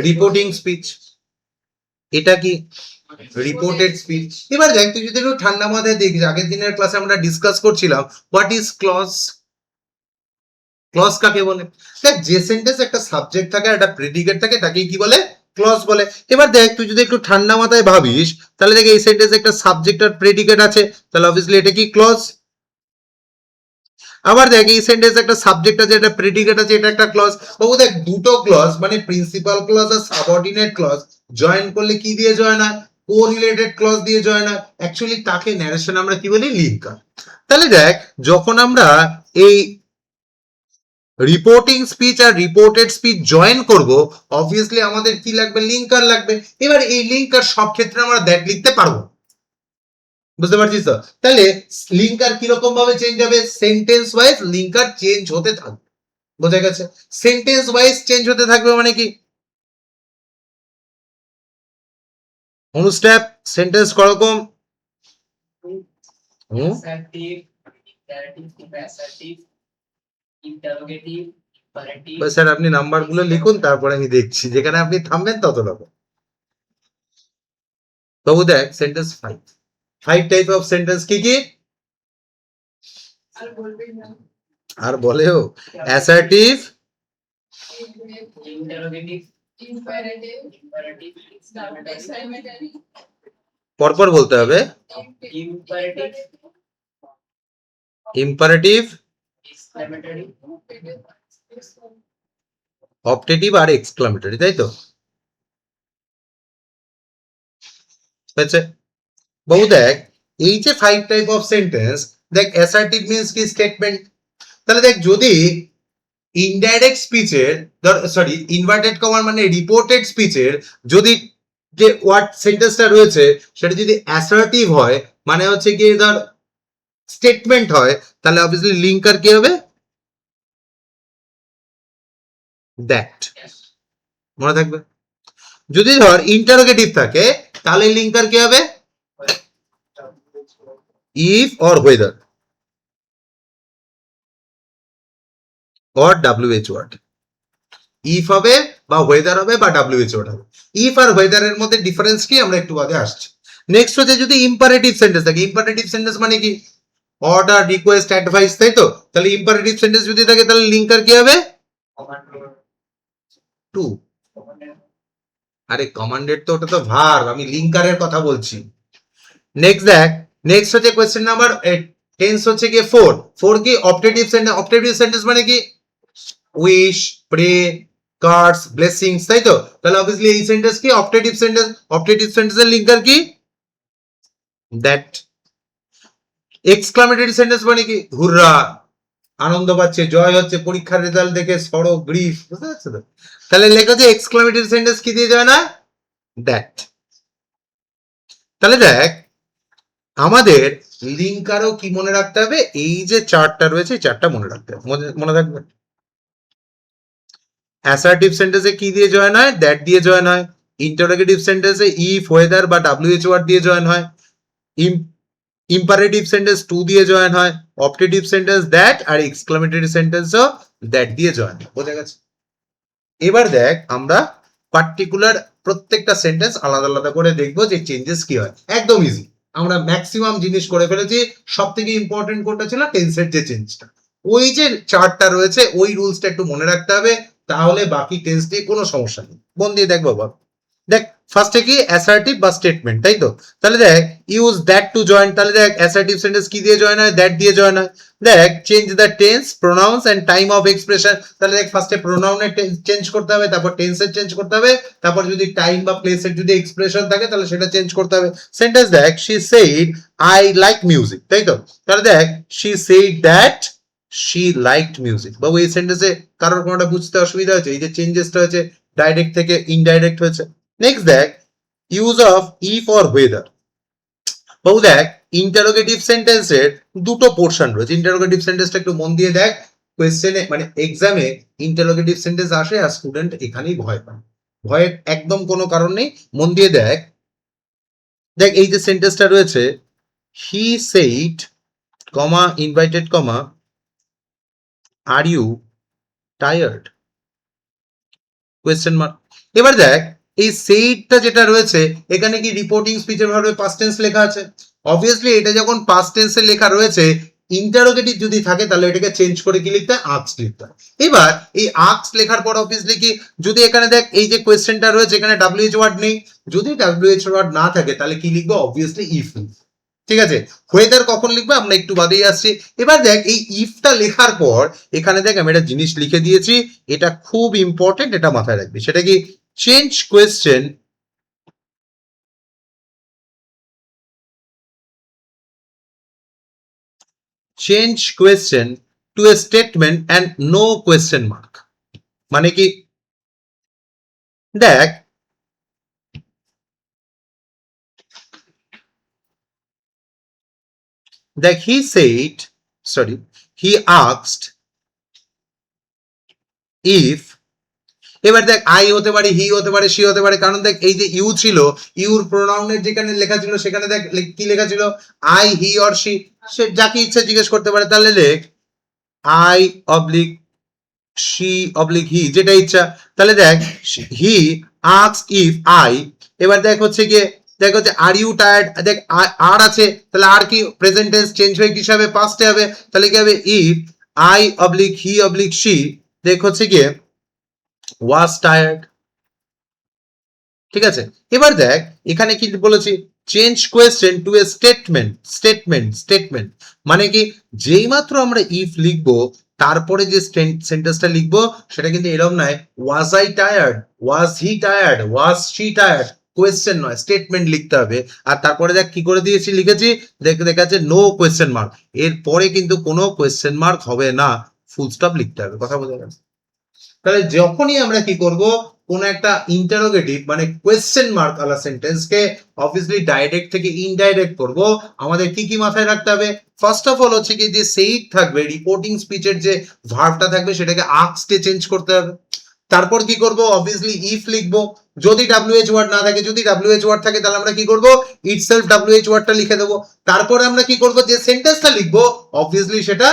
রিপোর্টিং স্পিচ, এটা কি রিপোর্টেড স্পিচ। এবার দেখ তুই যদি একটু ঠান্ডা মাথায় দেখিস, আগের দিনের ক্লাসে আমরা ডিসকাস করছিলাম হোয়াট ইজ ক্লজ। ক্লজ কাকে বলে, দেখ যে সেন্টেন্স একটা সাবজেক্ট থাকে একটা প্রেডিকেট থাকে তাকে কি বলে, ক্লজ বলে। এবার দেখ তুই যদি একটু ঠান্ডা মাথায় ভাবিস, তাহলে দেখ এই সেন্টেন্সে একটা সাবজেক্ট আর প্রেডিকেট আছে, তাহলে অবভিয়াসলি এটা কি ক্লজ। আবার দেখ এই সেন্টেন্সে একটা সাবজেক্ট আছে একটা প্রেডিকেট আছে, এটা একটা ক্লজ। বাবু দেখ দুটো ক্লজ মানে প্রিন্সিপাল ক্লজ আর সাবঅর্ডিনেট ক্লজ জয়েন করলে কি দিয়ে জয়েন হয়, কোরিলেটেড ক্লজ দিয়ে জয়েন হয়। অ্যাকচুয়ালি তাকে ন্যারেশন আমরা কি বলি, লিঙ্কার। তাহলে দেখ যখন আমরা এই রিপোর্টিং স্পিচ আর রিপোর্টেড স্পিচ জয়েন করব, অবভিয়াসলি আমাদের কি লাগবে, লিঙ্কার লাগবে। এবার এই লিঙ্কার সব ক্ষেত্রে আমরা দ্যাট লিখতে পারবো, বুঝতে পারছিস তো। তাহলে লিঙ্কার কিরকম ভাবে চেঞ্জ হবে, সেন্টেন্স ওয়াইজ লিঙ্কার চেঞ্জ হতে থাকবে। বোঝা গেছে, সেন্টেন্স ওয়াইজ চেঞ্জ হতে থাকবে মানে কি, অনুস্ট্যাপ সেন্টেন্স করকম। Assertive, imperative, assertive, interrogative, imperative. Sir আপনি নাম্বারগুলো লিখুন, তারপরে আমি দেখছি, যেখানে আপনি থামবেন তত রকম। বাবু দেখ sentence five type of sentence কি কি, আর বলবেন না। আর বলেও assertive, Interrogative, Imperative, imperative, exclamatory, exclamatory, পরপর বলতে হবে, imperative, ইম্পারেটিভ, exclamatory, অপটেটিভ আর এক্সক্লামেটরি, তাই তো হয়েছে। বাবু দেখ এই যে ফাইভ টাইপ অফ সেন্টেন্স, দেখ অ্যাসার্টিভ মিন্স কি, স্টেটমেন্ট। তাহলে দেখ যদি ইনডাইরেক্ট স্পিচের, সরি ইনভার্টেড কমার মানে রিপোর্টেড স্পিচের যদি যে ওয়ার্ড সেন্টেন্সটা রয়েছে সেটা যদি অ্যাসার্টিভ হয়, মানে হচ্ছে কি ধর স্টেটমেন্ট হয়, তাহলে অবভিয়াসলি লিঙ্কার কি হবে, দ্যাট। মনে থাকবে। যদি ধর ইন্টারোগেটিভ থাকে তাহলে লিঙ্কার কি হবে, if or whether or WH word. If হবে বা ওয়েদার হবে বা WH ওয়ার্ড হবে। ইফ আর ওয়েদারের মধ্যে ডিফারেন্স কি আমরা একটু বাদে আসছি। নেক্সট হচ্ছে যদি ইম্পারেটিভ সেন্টেন্স থাকে, ইম্পারেটিভ সেন্টেন্স মানে কি, অর্ডার, রিকোয়েস্ট, অ্যাডভাইস, তাই তো। তাহলে ইম্পারেটিভ সেন্টেন্স যদি থাকে তাহলে লিঙ্কার কি হবে, টু। আরে কমান্ডেড তো ওটা তো ভার্ব, আমি লিঙ্কারের কথা বলছি। নেক্সট দেখ, নেক্সট হচ্ছে কোয়েশ্চেন নাম্বার টেন্স হচ্ছে কি ফোর কি অপটেটিভ সেন্টেন্স। অপটেটিভ সেন্টেন্স মানে কি, উইশ, প্রে, কার্ডস, ব্লেসিংস, তাই তো। তাহলে অবভিয়াসলি এই সেন্টেন্স কি অপটেটিভ সেন্টেন্স। অপটেটিভ সেন্টেন্সের লিঙ্কার কি, দ্যাট। এক্সক্লামেটরি সেন্টেন্স মানে কি, হুররা, আনন্দ পাচ্ছে, জয় হচ্ছে, পরীক্ষার রেজাল্ট দেখে সড়ো গ্রিফ, বুঝতে পারছো তো। তাহলে লেখা আছে এক্সক্লামেটরি সেন্টেন্স কি দিয়ে যায় না, দ্যাট। তাহলে দেখ আমাদের লিঙ্কারও কি মনে রাখতে হবে, এই যে চারটা রয়েছে এই চারটা মনে রাখতে হবে, মনে রাখবে। অ্যাসার্টিভ সেন্টেন্সে কি দিয়ে জয়েন হয়, দ্যাট দিয়ে জয়েন হয়। ইন্টারোগেটিভ সেন্টেন্সে ইফ, ওয়েদার বা WH ওয়ার্ড দিয়ে জয়েন হয়। ইম্পারেটিভ সেন্টেন্স টু দিয়ে জয়েন হয়। অপটেটিভ সেন্টেন্স দ্যাট, আর এক্সক্লামেটরি সেন্টেন্সও দ্যাট দিয়ে জয়েন হয়। বোঝা গেছে। এবার দেখ আমরা পার্টিকুলার প্রত্যেকটা সেন্টেন্স আলাদা আলাদা করে দেখবো যে চেঞ্জেস কি হয়। একদম ইজি, আমরা ম্যাক্সিমাম জিনিস করে ফেলেছি। সব থেকে ইম্পর্টেন্ট কোনটা ছিল, টেন্সের যে চেঞ্জটা। ওই যে চার্টটা রয়েছে ওই রুলসটা একটু মনে রাখতে হবে, তাহলে বাকি টেন্স দিয়ে কোনো সমস্যা নেই। মন দিয়ে দেখ বাবা, দেখ ফার্স্টে কি অ্যাসার্টিভ বা স্টেটমেন্ট, তাই তো? তাহলে দেখ ইউজ দ্যাট টু জয়েন, তাহলে দেখ অ্যাসার্টিভ সেন্টেন্স কি দিয়ে জয়েন হয়? দ্যাট দিয়ে জয়েন হয়। দেখ change the tense, pronouns and time of expression, তাহলে দেখ ফার্স্টে প্রোনাউনের চেঞ্জ করতে হবে, তারপর টেন্সের চেঞ্জ করতে হবে, তারপর যদি টাইম বা প্লেসের যদি এক্সপ্রেশন থাকে তাহলে সেটা চেঞ্জ করতে হবে। সেন্টেন্স দেখ, she said I like music, তাই তো? তাহলে দেখ she said that she liked music. বাবু এই সেন্টেন্সে কারোর কোনোটা বুঝতে অসুবিধা হয়েছে? এই যে চেঞ্জেসটা হয়েছে ডাইরেক্ট থেকে ইনডাইরেক্ট হয়েছে। নেক্সট দেখ use of if or weather. বাবু দেখ ইন্টারোগেটিভ সেন্টেন্সের দুটো পোর্শন রয়েছে। ইন্টারোগেটিভ সেন্টেন্সটা একটু মন দিয়ে দেখ, কোয়েশ্চেনে মানে এক্সামে ইন্টারোগেটিভ সেন্টেন্স আসে আর স্টুডেন্ট এখানেই ভয় পায়। ভয়ের একদম কোনো কারণ নেই, মন দিয়ে দেখ। দেখ এই যে সেন্টেন্সটা রয়েছে, he said comma invited comma are you tired question mark. এবার দেখ এই সেইডটা যেটা রয়েছে এখানে কি রিপোর্টিং স্পিচের ভাবে পাস্ট টেন্স লেখা আছে? অবভিয়াসলি এটা যখন পাস্ট টেন্সে লেখা রয়েছে, ইন্টারোগেটিভ যদি থাকে তাহলে এটাকে চেঞ্জ করে কি লিখতে হয়? আস্কড লিখতে হয়। এবার এই আস্কড লেখার পর অবভিয়াসলি কি, যদি এখানে দেখ এই যে কোয়েশ্চেনটা রয়েছে এখানে ডাব্লিউএইচ ওয়ার্ড নেই, যদি ডাব্লিউএইচ ওয়ার্ড না থাকে তাহলে কি লিখবো? অবভিয়াসলি ইফ লিখবো। ঠিক আছে, ওয়েদার কখন লিখবে আমরা একটু বাদেই আসছি। এবার দেখ এই ইফটা লেখার পর এখানে দেখ আমি একটা জিনিস লিখে দিয়েছি, এটা খুব ইম্পর্টেন্ট, এটা মাথায় রাখবি। সেটা কি? Change question change question to a statement and no question mark. মানে কি? দেখ দেখ he said sorry he asked if. এবার দেখ আই হতে পারে, হি হতে পারে, সি হতে পারে, কারণ দেখ এই যে ইউ ছিল, ইউর প্রোনাউনের যেখানে লেখা ছিল সেখানে দেখ কি লেখা ছিল? I, he or she. সে যাকে ইচ্ছা জিজ্ঞেস করতে পারে, তাহলে লেখ I oblique she oblique he, যেটা ইচ্ছা। তাহলে দেখ হি আস্কড ইফ আই। এবার দেখ হচ্ছে গিয়ে দেখ হচ্ছে আর ইউ টায়ার্ড, দেখ আর আছে তাহলে আর কি প্রেজেন্ট টেন্স চেঞ্জ হয়ে কি হবে? পাস্টে হবে। তাহলে কি হবে? If I oblique he oblique she দেখ হচ্ছে গিয়ে ওয়াজ টায়ার্ড। ঠিক আছে, এবার দেখ এখানে কি বলেছি? Change question to a statement. Statement মানে কি? যেই মাত্র আমরা ইফ লিখবো তারপরে যে সেন্টেন্সটা লিখবো সেটা কিন্তু এরকম নয় was I tired, was he tired, was she tired, question নয়, স্টেটমেন্ট লিখতে হবে। আর তারপরে দেখ কি করে দিয়েছি, লিখেছি দেখ দেখাচ্ছে নো কোয়েশ্চেন মার্ক, এরপরে কিন্তু কোনো কোয়েশ্চেন মার্ক হবে না, ফুল স্টপ লিখতে হবে। কথা বোঝা গেছে? তাহলে যখনই আমরা কি করব, কোন একটা ইন্টারোগেটিভ মানে কোয়েশ্চেন মার্ক আলা সেন্টেন্সকে অবভিয়াসলি ডাইরেক্ট থেকে ইনডাইরেক্ট করব, আমাদের কি কি মাথায় রাখতে হবে? ফার্স্ট অফ অল হচ্ছে কি, যে সেইড থাকবে রিপোর্টিং স্পিচের যে ভার্বটা থাকবে সেটাকে আস্কডে চেঞ্জ করতে হবে। তারপর কি করব? অবভিয়াসলি ইফ লিখবো। যদি ডাব্লিউএইচ ওয়ার্ড না থাকে, যদি ডাব্লিউএইচ ওয়ার্ড থাকে তাহলে আমরা কি করব? ইটসেলফ ডাব্লিউএইচ ওয়ার্ডটা লিখে দেবো। তারপরে আমরা কি করব? যে সেন্টেন্সটা লিখবো অবভিয়াসলি সেটা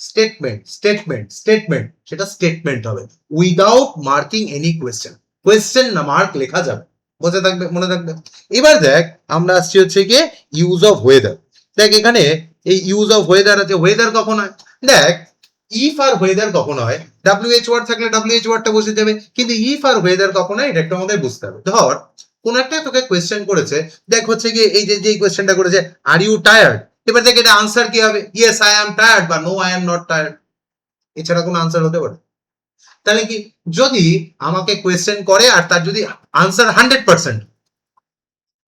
স্টেটমেন্ট সেটা স্টেটমেন্ট হবে উইদাউট মার্কিং এনি কোয়েশ্চেন না মার্ক লেখা যাবে। বোঝা থাকবে, মনে থাকবে। এবার দেখ আমরা আসছি হচ্ছে গিয়ে ইউজ অফ ওয়েদার। দেখ এখানে এই ইউজ অফ ওয়েদার আছে, ওয়েদার কখন হয়? দেখ ইফ আর ওয়েদার কখন হয়? ডাব্লিউএইচ ওয়ার্ড থাকলে ডাব্লিউএইচ ওয়ার্ডটা বসে যাবে, কিন্তু ইফ আর ওয়েদার কখন হয় এটা একটু আমাদের বুঝতে হবে। ধর কোন একটা তোকে কোয়েশ্চেন করেছে, দেখ হচ্ছে গিয়ে এই যে কোয়েশ্চেনটা করেছে আর ইউ টায়ার্ড। এবার দেখ এটা আনসার কি হবে? ইয়েস আই অ্যাম টায়ার্ড বা no I am not tired, এছাড়া কোনো আনসার হতে পারে? তাহলে কি, যদি আমাকে কোয়েশ্চেন করে আর তার যদি আনসার 100%,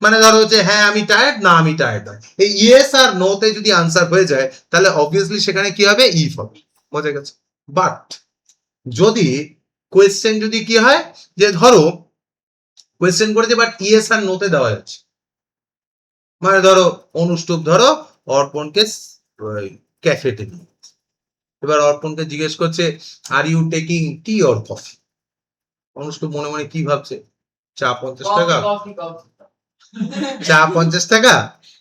মানে ধরো হচ্ছে হ্যাঁ আমি টায়ার্ড, না আমি টায়ার্ড নয়, এই ইয়েস আর নো তে যদি আনসার হয়ে যায় তাহলে অবভিয়াসলি সেখানে কি হবে? ইফ হবে। বোঝা গেছে? বাট যদি কোয়েশ্চেন যদি কি হয়, যে ধরো কোয়েশ্চেন করেছে বাট ইয়েস আর নো তে দেওয়া যাচ্ছে, মানে ধরো অনুষ্টুপ ধরো অর্পণকে ক্যাফেতে নিয়ে, এবার অর্পণকে জিজ্ঞেস করছে are you taking tea or coffee? Anushtup মনে মনে কি ভাবছে? চা 50 টাকা, চা 50 টাকা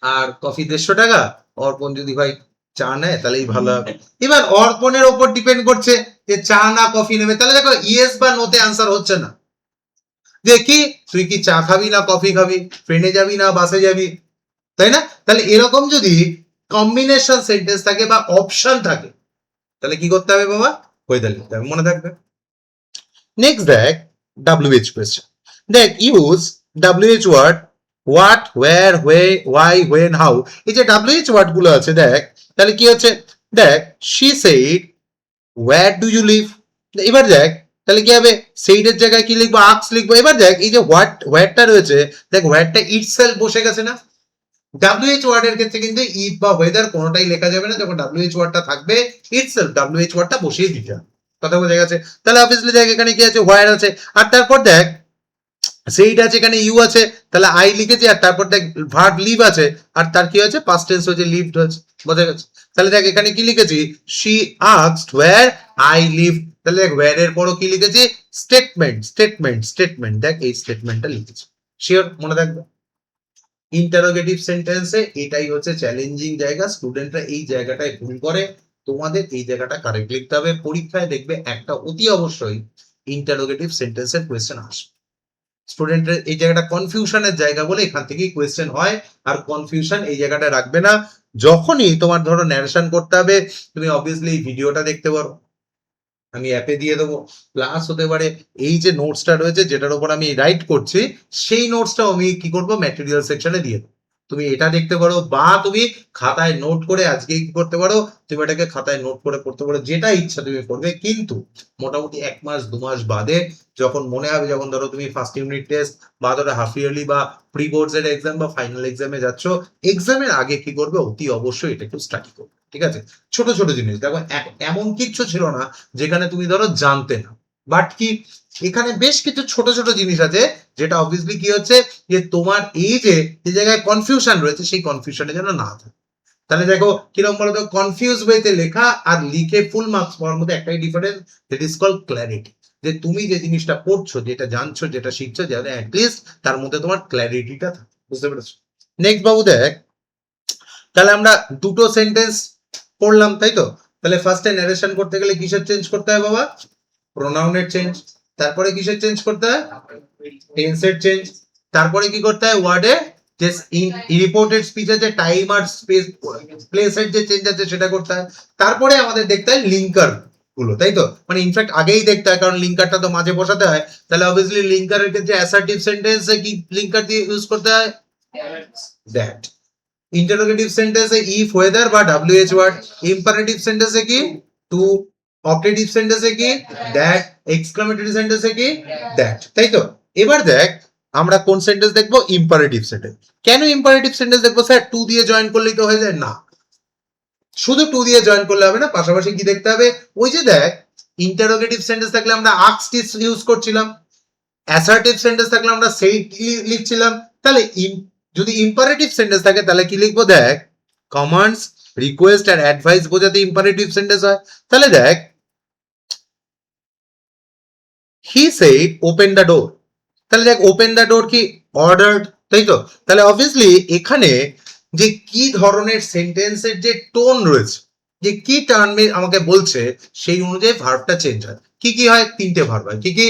আর কফি 150 টাকা, অর্পণ যদি ভাই চা নেয় তাহলেই ভালো হবে। এবার অর্পণের ওপর ডিপেন্ড করছে যে চা না কফি নেবে। তাহলে দেখো ইয়েস বা নোতে আনসার হচ্ছে না। দেখি তুই কি চা খাবি না কফি খাবি, ট্রেনে যাবি না বাসে যাবি, তাই না? তাহলে এরকম যদি কম্বিনেশন সেন্টেন্স থাকে বা অপশন থাকে তাহলে কি করতে হবে বাবা? ওয়েদার লিখতে হবে, মনে থাকবে। নেক্সট দেখ WH কোয়েশ্চেন, দেখ use WH word, what, where, why, when, how, এই যে WH ওয়ার্ড গুলো আছে দেখ, তাহলে কি হচ্ছে, দেখ she said where do you live, এবার দেখ তাহলে কি হবে, সেইডের জায়গায় কি লিখবো, আক্স লিখবো। এবার দেখ এই যে হোয়াটটা রয়েছে, দেখ হোয়াটটা ইটসেলফ বসে গেছে না। WH ওয়ার্ডের ক্ষেত্রে কিন্তু ইফ বা ওয়েদার কোনোটাই লেখা যাবে না, যখন WH ওয়ার্ডটা থাকবে ইটসেলফ WH ওয়ার্ডটা বসিয়ে দিতে হবে। কথা বোঝা গেছে? তাহলে অবভিয়াসলি দেখ এখানে কি আছে, হোয়ার আছে, আর তারপর দেখ সেইটা আছে, এখানে ইউ আছে, তাহলে আই লিখেছি, আর তারপর দেখ ভার্ব লিভ আছে, আর তার কি হয়েছে, পাস্ট টেন্স হয়েছে, লিভড হয়েছে। বোঝা গেছে? তাহলে দেখ এখানে কি লিখেছি, she asked where I live, তাহলে দেখ ওয়্যার এর পরও কি লিখেছি, স্টেটমেন্ট, দেখ এই স্টেটমেন্টটা লিখেছি। শিওর মনে থাকবে? ইন্টারোগেটিভ সেন্টেন্সে এটাই হচ্ছে চ্যালেঞ্জিং জায়গা, স্টুডেন্টরা এই জায়গাটায় ভুল করে, তোমাদের এই জায়গাটা কারেক্ট লিখতে হবে। পরীক্ষায় দেখবে একটা অতি অবশ্যই ইন্টারোগেটিভ সেন্টেন্সের কোয়েশ্চেন আসবে। স্টুডেন্টের এই জায়গাটা কনফিউশনের জায়গা বলে এখান থেকেই কোয়েশ্চেন হয়, আর কনফিউশন এই জায়গাটা রাখবে না। যখনই তোমার ধরো ন্যারেশন করতে হবে, তুমি অবভিয়াসলি ভিডিওটা দেখতে পারো, আমি অ্যাপে দিয়ে দেবো, প্লাস হতে পারে এই যে নোটসটা রয়েছে যেটার উপর আমি রাইট করছি, সেই নোটসটাও আমি কি করবো, ম্যাটেরিয়াল সেকশনে দিয়ে দেবো। তুমি এটা দেখতে পারো, বা তুমি খাতায় নোট করে আজকে কি করতে পারো, তুমি এটাকে খাতায় নোট করে পড়তে পারো, যেটা ইচ্ছা তুমি করবে। কিন্তু মোটামুটি 1 মাস 2 মাস বাদে যখন মনে হবে, যখন ধরো তুমি ফার্স্ট ইউনিট টেস্ট বা ধরো হাফ ইয়ারলি বা প্রি বোর্ডস এর এক্সাম বা ফাইনাল এক্সামে যাচ্ছ, এক্সামের আগে কি করবে, অতি অবশ্যই এটা একটু স্টাডি করবে। ঠিক আছে? ছোট ছোট জিনিস দেখো, এমন কিচ্ছু ছিল না যেখানে তুমি ধরো জানতে না, বাট কি এখানে বেশ কিছু ছোট ছোট জিনিস আছে যেটা অবভিয়াসলি কি হচ্ছে, যে তোমার এই যে জায়গায় কনফিউশন রয়েছে, সেই কনফিউশনে যেন না থাকে। তাহলে দেখো কিরকম বলতো, কনফিউজ ওয়েতে লেখা আর লিখে ফুল মার্কস পাওয়ার মধ্যে একটাই difference, that is called clarity. যে তুমি যে জিনিসটা পড়ছো, যেটা জানছো, যেটা শিখছো, যাতে অ্যাটলিস্ট তার মধ্যে তোমার ক্ল্যারিটিটা থাকে। বুঝতে পেরেছো? নেক্সট বাবু দেখ, তাহলে আমরা দুটো সেন্টেন্স পড়লাম, তাই তো? তাহলে ফার্স্টে ন্যারেশন করতে গেলে কিসের চেঞ্জ করতে হয় বাবা, প্রোনাউনের চেঞ্জ। তারপরে কিসের চেঞ্জ করতে হয়, টেন্সের চেঞ্জ। তারপরে কি করতে হয়, ওয়ার্ডে যে রিপোর্টেড স্পিচ আছে, টাইম আর স্পেস প্লেসের যে চেঞ্জ আছে সেটা করতে হয়। তারপরে আমাদের দেখতে হয় লিঙ্কার গুলো, তাই তো? মানে ইনফ্যাক্ট আগেই দেখতে হয়, কারণ লিঙ্কারটা তো মাঝে বসাতে হয়। তাহলে অবভিয়াসলি লিঙ্কারের ক্ষেত্রে অ্যাসার্টিভ সেন্টেন্সে কি লিঙ্কার দিয়ে ইউজ করতে হয়, দ্যাট। ইন্টারোগেটিভ সেন্টেন্সে ইফ, ওয়েদার বা WH ওয়ার্ড। ইম্পারেটিভ সেন্টেন্সে কি টু। অপটেটিভ সেন্টেন্সে কি দ্যাট। এক্সক্লামেটরি সেন্টেন্সে কি দ্যাট, তাই তো? এবার দেখ আমরা কোন সেন্টেন্স দেখবো, ইম্পারেটিভ সেন্টেন্স। কেন ইম্পারেটিভ সেন্টেন্স দেখবো স্যার, টু দিয়ে জয়েন করলেই তো হয়ে যায়? না, শুধু টু দিয়ে জয়েন করলে হবে না, পাশাপাশি কি দেখতে হবে, ওই যে দেখ ইন্টারোগেটিভ সেন্টেন্স থাকলে আমরা আস্কড ইউজ করছিলাম, অ্যাসার্টিভ সেন্টেন্স থাকলে আমরা সেই লিখছিলাম। তাহলে যদি ইম্পারেটিভ সেন্টেন্স থাকে তাহলে কি লিখবো, দেখ কমান্ডস, রিকোয়েস্ট আর অ্যাডভাইস বোঝাতে ইম্পারেটিভ সেন্টেন্স হয়। তাহলে দেখ he said open the door, তাহলে দেখ ওপেন দ্য ডোর কি অর্ডার্ড, তাই তো? তাহলে অবভিয়াসলি এখানে যে কি ধরনের সেন্টেন্সের যে টোন রয়েছে, যে কি টার্মে আমাকে বলছে, সেই অনুযায়ী ভার্বটা চেঞ্জ হয়। কি কি হয়, তিনটে ভার্ব হয়। কি কি,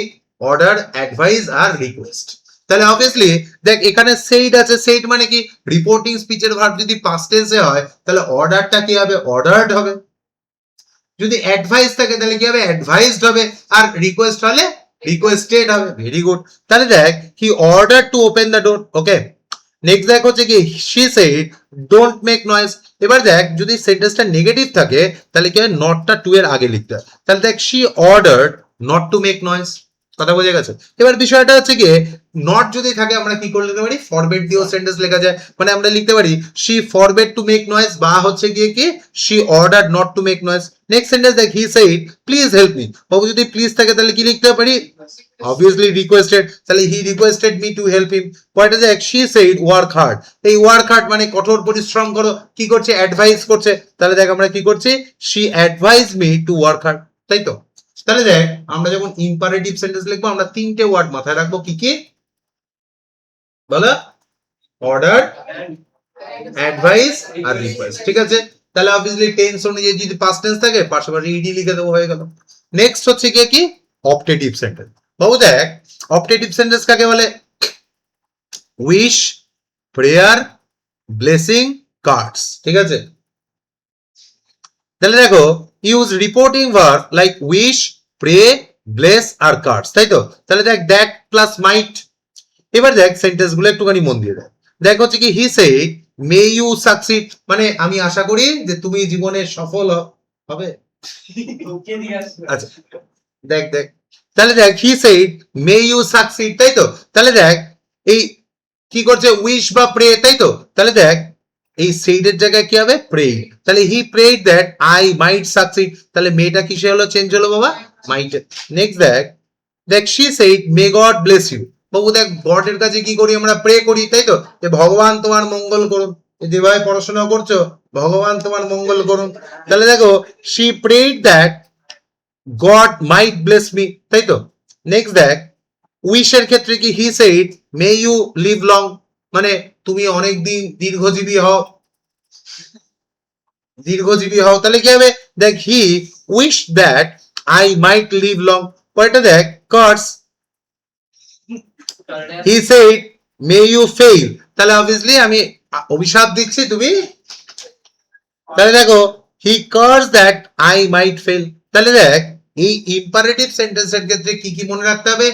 অর্ডার, অ্যাডভাইস আর রিকোয়েস্ট। তাহলে অবভিয়াসলি দেখ এখানে সেইড আছে, সেইড মানে কি রিপোর্টিং স্পিচের ভার্ব, যদি পাস্ট টেন্সে হয় তাহলে অর্ডারটা কি হবে, অর্ডার্ড হবে। যদি অ্যাডভাইস থাকে তাহলে কি হবে, অ্যাডভাইসড হবে। আর রিকোয়েস্ট হলে রিকোয়েস্টেড হবে। Very good. তাহলে দেখ হি order to open the door. Okay, next দেখ হচ্ছে কি, she said don't make noise. এবার দেখ যদি সেন্টেন্সটা নেগেটিভ থাকে তাহলে কি হয়, নটটা টু এর আগে লিখতে হয়। তাহলে দেখ she ordered not to make noise. কথা বোঝা গেছে? এবার বিষয়টা হচ্ছে কি, নট যদি থাকে আমরা কি করে লিখতে পারি, ফরবেড দিয়েও সেন্টেন্স লেখা যায়। মানে আমরা লিখতে পারি she forbade to make noise, বা হচ্ছে গিয়ে কি she ordered not to make noise. Next sentence দেখ, he said please help me. বাবু যদি প্লিজ থাকে তাহলে কি লিখতে পারি, obviously requested, তাহলে he requested me to help him. পরেরটা দেখ, she said work hard, এই work hard মানে কঠোর পরিশ্রম করো, কি করছে, অ্যাডভাইস করছে। তাহলে দেখ আমরা কি করছি, she advised me to work hard, তাই তো? তাহলে দেখ আমরা যখন ইম্পারেটিভ সেন্টেন্স লিখবো আমরা তিনটে ওয়ার্ড মাথায় রাখবো। কি কি বলো, অর্ডার, অ্যাডভাইস আর রিকোয়েস্ট। ঠিক আছে? তাহলে অবভিয়াসলি টেন্স অনুযায়ী যদি পাস্ট টেন্স থাকে পাশাপাশি ইডি লিখে দেবো, হয়ে গেল। নেক্সট হচ্ছে কি অপটেটিভ সেন্টেন্স। বাবু দেখ অপটেটিভ সেন্টেন্স কাকে বলে, উইশ, প্রেয়ার, ব্লেসিং, কার্ডস। ঠিক আছে? তাহলে দেখো use reporting verb like wish, pray, bless আর কার্স, তাই তো? তাহলে দেখ দ্যাট প্লাস মাইট। এবার দেখ সেন্টেন্স গুলো একটুখানি মন দিয়ে দেখ। দেখ হচ্ছে কি he said may you succeed, মানে আমি আশা করি যে তুমি জীবনে সফল হবে। ওকে দিয়ে আসবে। আচ্ছা দেখ দেখ, তাহলে দেখ he said may you succeed, তাই তো? তাহলে দেখ এই কি করছে উইশ বা প্রে, তাই তো? তাহলে দেখ এই সেইডের জায়গায় কি হবে প্রে, তাহলে he prayed that I might succeed, তাহলে মেয়েটা কিসে হলো চেঞ্জ হলো বাবা মাইট। নেক্সট দেখ, দেখ she said may God bless you, বাবু দেখ গডের কাছে কি করি আমরা প্রে করি, তাই তো? যে ভগবান তোমার মঙ্গল করুন, যেভাবে পড়াশোনা করছো ভগবান তোমার মঙ্গল করুন। তাহলে দেখো she prayed that God might bless me, তাই তো? নেক্সট দেখ উইশের ক্ষেত্রে কি he said may you live long, মানে তুমি অনেক দিন দীর্ঘজীবী হও, দীর্ঘজীবী হও। তাহলে কি হবে দেখ he wish that I might live long. পরেরটা দেখ curse, he said may you fail, তাহলে অবভিয়াসলি আমি অভিশাপ দিচ্ছি তুমি, তাহলে দেখো he curse that I might fail. তাহলে দেখ এই ইম্পারেটিভ সেন্টেন্সের ক্ষেত্রে কি কি মনে রাখতে হবে,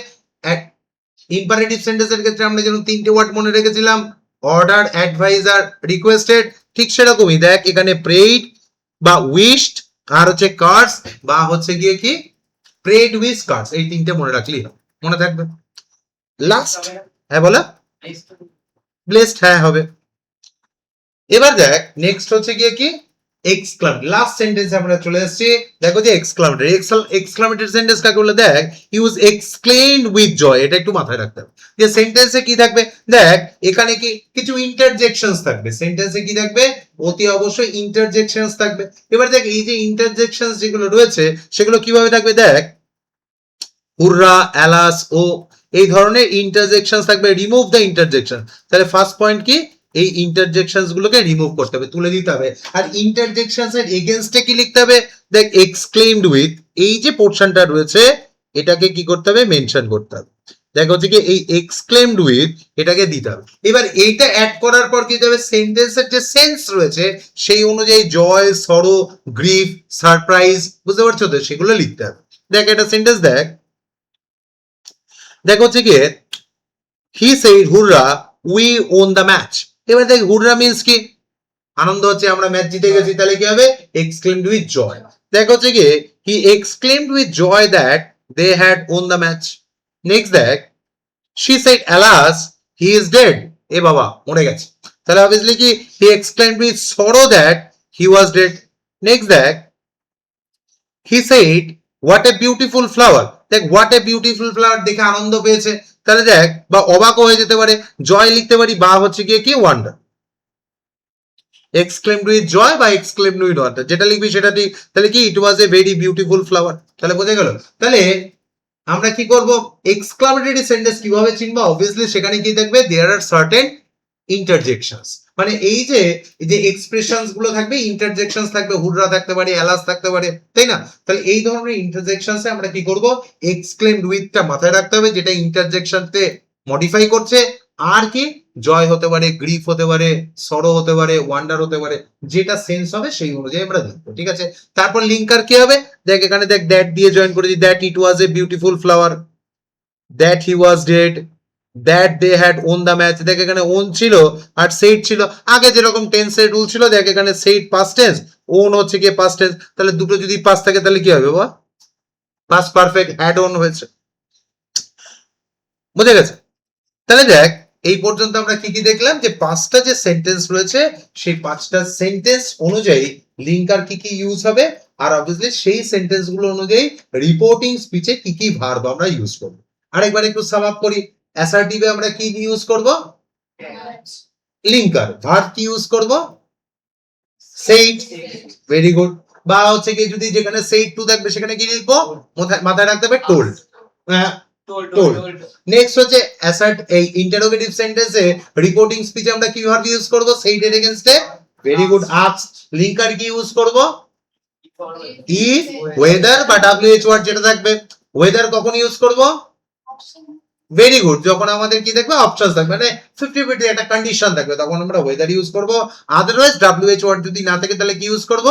ইম্পারেটিভ সেন্টেন্সের ক্ষেত্রে আমরা যেমন তিনটে ওয়ার্ড মনে রেখেছিলাম অর্ডার, অ্যাডভাইজার, রিকোয়েস্টেড, ঠিক সেরকমই দেখ এখানে প্রেইড বা উইশড আর হচ্ছে কার্স বা হচ্ছে গিয়ে কি প্রেড উইশ কার্স, এই তিনটে মনে রাখলেই হবে, মনে থাকবে। লাস্ট, হ্যাঁ বলো ব্লেসড, হ্যাঁ হবে। এবার দেখ নেক্সট হচ্ছে গিয়ে কি এক্সক্লাম, লাস্ট সেন্টেন্স আমরা চলে এসেছি। দেখো যে এক্সক্লামেটরি, এক্সক্লামেটরি সেন্টেন্স কাকে বলে দেখ ইউজ এক্সক্লেইমড উইথ জয়, এটা একটু মাথায় রাখতে হবে যে সেন্টেন্সে কি থাকবে। দেখ এখানে কি কিছু ইন্টারজেকশনস থাকবে, সেন্টেন্সে কি থাকবে অতি অবশ্যই ইন্টারজেকশনস থাকবে। এবার দেখ এই যে ইন্টারজেকশনস যেগুলো রয়েছে সেগুলো কিভাবে থাকবে, দেখ হুররা, অ্যালাস, ও, এই ধরনের ইন্টারজেকশনস থাকবে, রিমুভ দ্য ইন্টারজেকশন। তাহলে ফার্স্ট পয়েন্ট কি এই ইন্টারজেকশনস গুলোকে রিমুভ করতে হবে, তুলে দিতে হবে। আর ইন্টারজেকশনস এর এগেইনস্টে কি লিখতে হবে, দেখ এক্সক্লেইমড উইথ, এই যে পোরশনটা রয়েছে এটাকে কি করতে হবে মেনশন করতে হবে। দেখ হচ্ছে কি এই এক্সক্লেইমড উইথ এটাকে দিতে হবে। এবার এইটা অ্যাড করার পর কি হবে সেন্টেন্সের যে সেন্স রয়েছে সেই অনুযায়ী জয়, সরো, গ্রিফ, সারপ্রাইজ, বুঝতে পারছো তো, সেগুলো লিখতে হবে। দেখ এটা সেন্টেন্স দেখ, দেখ হচ্ছে গিয়ে he said হুররা we on the match. এবার দেখ হুররা মিন্স কি আনন্দ হচ্ছে আমরা ম্যাচ জিতে গেছি, তাহলে কি হবে এক্সক্লেমড উইথ জয়। দেখ হচ্ছে গিয়ে he exclaimed with joy that they had won the match. Next দেখ she said alas he is dead, এ বাবা মরে গেছে, তাহলে অবভিয়াসলি কি he exclaimed with sorrow that he was dead. Next দেখ he said what a beautiful flower, দেখ what a beautiful flower দেখে আনন্দ পেয়েছে, তাহলে দেখ বা অবাক হয়ে যেতে পারে জয় লিখতে পারি বা হচ্ছে গিয়ে কি ওয়ান্ডার, এক্সক্লেমড উইথ জয় বা এক্সক্লেমড উইথ ওয়ান্ডার, যেটা লিখবি সেটা ঠিক। তাহলে কি ইট was a very beautiful flower, তাহলে বোঝা গেল। তাহলে আমরা কি করব এক্সক্লামেটরি সেন্টেন্স কিভাবে চিনবো, অবভিয়াসলি সেখানে কি থাকবে দেয়ার আর সার্টেন ইন্টারজেকশনস, মানে এই যে এক্সপ্রেশনস গুলো থাকবে ইন্টারজেকশনস থাকবে, হুররা থাকতে পারে, অ্যালাস থাকতে পারে, তাই না? তাহলে এই ধরনের ইন্টারজেকশনসে আমরা কি করব এক্সক্লেমড উইথটা মাথায় রাখতে হবে, যেটা ইন্টারজেকশনতে মডিফাই করছে। আর কি জয় হতে পারে, গ্রিফ হতে পারে, সরো হতে পারে, ওয়ান্ডার হতে পারে, যেটা সেন্স হবে সেই অনুযায়ী আমরা লিখবো, ঠিক আছে? তারপর লিঙ্কার কি হবে, দেখ এখানে দেখ দ্যাট দিয়ে জয়েন করেছি, that it was a beautiful flower, that he was dead, that they had won the match. দেখ এখানে ওন ছিল আর সেইড ছিল, আগে যেরকম টেন্সের রুল ছিল, দেখ এখানে সেইড পাস্ট টেন্স, ওন হচ্ছে গিয়ে পাস্ট টেন্স, তাহলে দুটো যদি পাস থাকে তাহলে কি হবে বাবা পাস্ট পারফেক্ট হ্যাড ওন হয়েছে, বুঝে গেছে? তাহলে দেখ এই পর্যন্ত আমরা কি কি দেখলাম যে পাঁচটা যে সেন্টেন্স রয়েছে সেই পাঁচটা সেন্টেন্স অনুযায়ী লিঙ্কার কি কি ইউজ হবে, আর অবভিয়াসলি সেই সেন্টেন্স গুলো অনুযায়ী রিপোর্টিং স্পিচে কি কি ভার্ব আমরা ইউজ করব। আরেকবার একটু সাম আপ করি, অ্যাসার্টিভে আমরা কি ইউজ করব লিঙ্কার, ভার্ব কি ইউজ করব সেইড, ভেরি গুড। বা হচ্ছে কি যদি যেখানে সেইড টু থাকবে সেখানে কি লিখবো মাথায় রাখতে হবে টোল্ড, told. নেক্সট হচ্ছে অ্যাসার্ট, এই ইন্টারোগেটিভ সেন্টেন্সে রিপোর্টিং স্পিচে আমরা কি ভার্ব ইউজ করব সেইড এর এগেইনস্টে, ভেরি গুড। আস্ক, লিঙ্কার কি ইউজ করব ইফ, ওয়েদার বা ডব্লিউএইচ ওয়ার্ড যেটা থাকবে, ওয়েদার কখন ইউজ করব option ভেরি গুড যখন আমাদের কি থাকবে অপশনস থাকবে, মানে 50-50 একটা কন্ডিশন থাকবে তখন আমরা ওয়েদার ইউজ করব। আদারওয়াইজ ডব্লিউএইচ ওয়ার্ড যদি না থাকে তাহলে কি ইউজ করব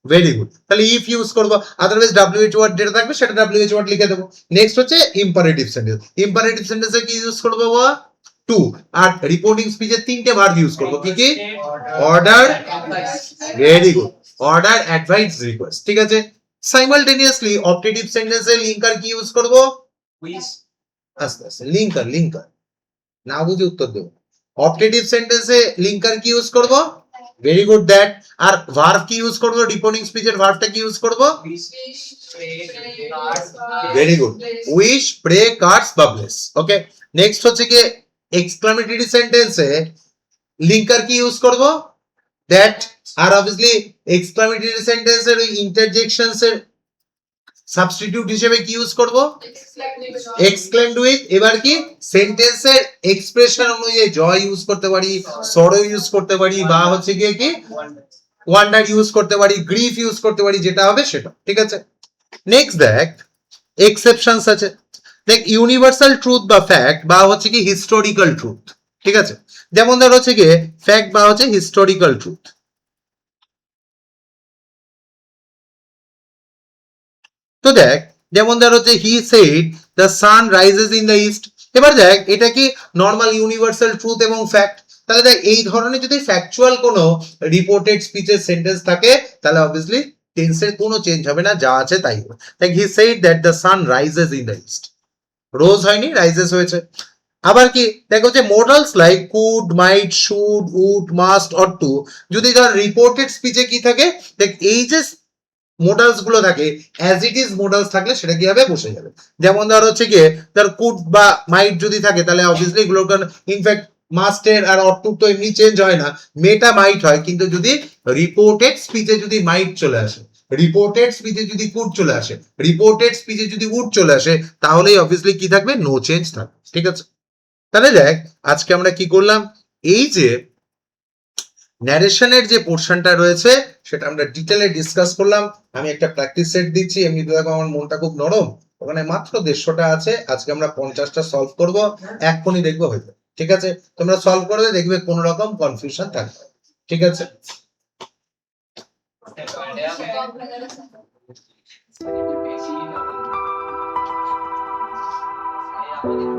ভেরি গুড, তাহলে ইফ ইউজ করবো, আদারওয়াইজ WH ওয়ার্ড যেটা থাকবে সেটা WH ওয়ার্ড লিখে দেবো। নেক্সট হচ্ছে ইম্পারেটিভ সেন্টেন্স, ইম্পারেটিভ সেন্টেন্সে কি ইউজ করবো বাবা? টু। আর রিপোর্টিং স্পিচে তিনটে ভার্ব ইউজ করবো, কি কি? Order, very good, order, advice, request, ঠিক আছে। সাইমালটেনিয়াসলি অপটেটিভ সেন্টেন্সে লিঙ্কার কি ইউজ করবো? Which আস্তে আস্তে, লিঙ্কার, লিঙ্কার না বুঝে উত্তর দেবো। অপটেটিভ সেন্টেন্সে লিঙ্কার কি ইউজ করবো? Very good, that. আর ভার্ব কি ইউজ করবো? রিপোর্টিং স্পিচের ভার্বটা কি ইউজ করবো? Very good, wish, pray, cards বা ব্লেস। ওকে, নেক্সট হচ্ছে কি এক্সক্লামেটরি সেন্টেন্সে লিঙ্কার কি ইউজ করবো? দ্যাট। আর অবভিয়াসলি এক্সক্লামেটরি সেন্টেন্সের ওই ইন্টারজেকশনস এর সাবস্টিটিউট হিসেবে কি ইউজ করবো? Exclaimed with. এবার কি সেন্টেন্সের এক্সপ্রেশন অনুযায়ী জয় ইউজ করতে পারি, সরো ইউজ করতে পারি, বা হচ্ছে গিয়ে কি ওয়ান্ডার ইউজ করতে পারি, গ্রিফ ইউজ করতে পারি, যেটা হবে সেটা, ঠিক আছে। নেক্সট দেখ এক্সেপশনস আছে, দেখ ইউনিভার্সাল ট্রুথ বা ফ্যাক্ট বা হচ্ছে কি হিস্টোরিক্যাল ট্রুথ, ঠিক আছে। যেমন ধর হচ্ছে গিয়ে ফ্যাক্ট বা হচ্ছে হিস্টোরিক্যাল ট্রুথ। তো দেখ যেমন ধর হচ্ছে he said the sun rises in the east. এবার দেখ এটা কি নর্মাল ইউনিভার্সাল ট্রুথ এবং ফ্যাক্ট, তাহলে দেখ এই ধরনের যদি ফ্যাকচুয়াল কোনো রিপোর্টেড স্পিচের সেন্টেন্স থাকে তাহলে অবভিয়াসলি টেন্সের কোনো চেঞ্জ হবে না, যা আছে তাই হবে। Like he said that the sun rises in the east, rose হয়নি, রাইজেস হয়েছে। আবার কি দেখো হচ্ছে modals like could, might, should, would, must ought to, যদি ধর রিপোর্টেড স্পিচে কি থাকে, দেখ এই যে মোডালস গুলো থাকে অ্যাজ ইট ইজ মোডালস থাকলে সেটা কি হবে? বসে যাবে। যেমন ধর হচ্ছে গিয়ে ধর কুড বা মাইট যদি থাকে তাহলে অবভিয়াসলি এগুলো ইনফ্যাক্ট মাস্টের আর অট্টুর তো এমনি চেঞ্জ হয় না, মেটা মাইট হয়, কিন্তু যদি রিপোর্টেড স্পিচে যদি মাইট চলে আসে, রিপোর্টেড স্পিচে যদি কুড চলে আসে, রিপোর্টেড স্পিচে যদি উড চলে আসে, তাহলেই অবভিয়াসলি কি থাকবে? নো চেঞ্জ থাকবে, ঠিক আছে। তাহলে দেখ আজকে আমরা কি করলাম, এই যে ন্যারেশনের যে পোর্শনটা রয়েছে সেটা আমরা ডিটেলে ডিসকাস করলাম। আমি একটা প্র্যাকটিস সেট দিচ্ছি, এমনি তো দেখো আমার মনটা খুব নরম, ওখানে মাত্র 150টা আছে, আজকে আমরা 50টা সলভ করব, এক্ষুনি দেখবো হয়ে যাবে, ঠিক আছে। তোমরা সলভ করবে, দেখবে কোনো রকম কনফিউশন থাকবে, ঠিক আছে। Thank you.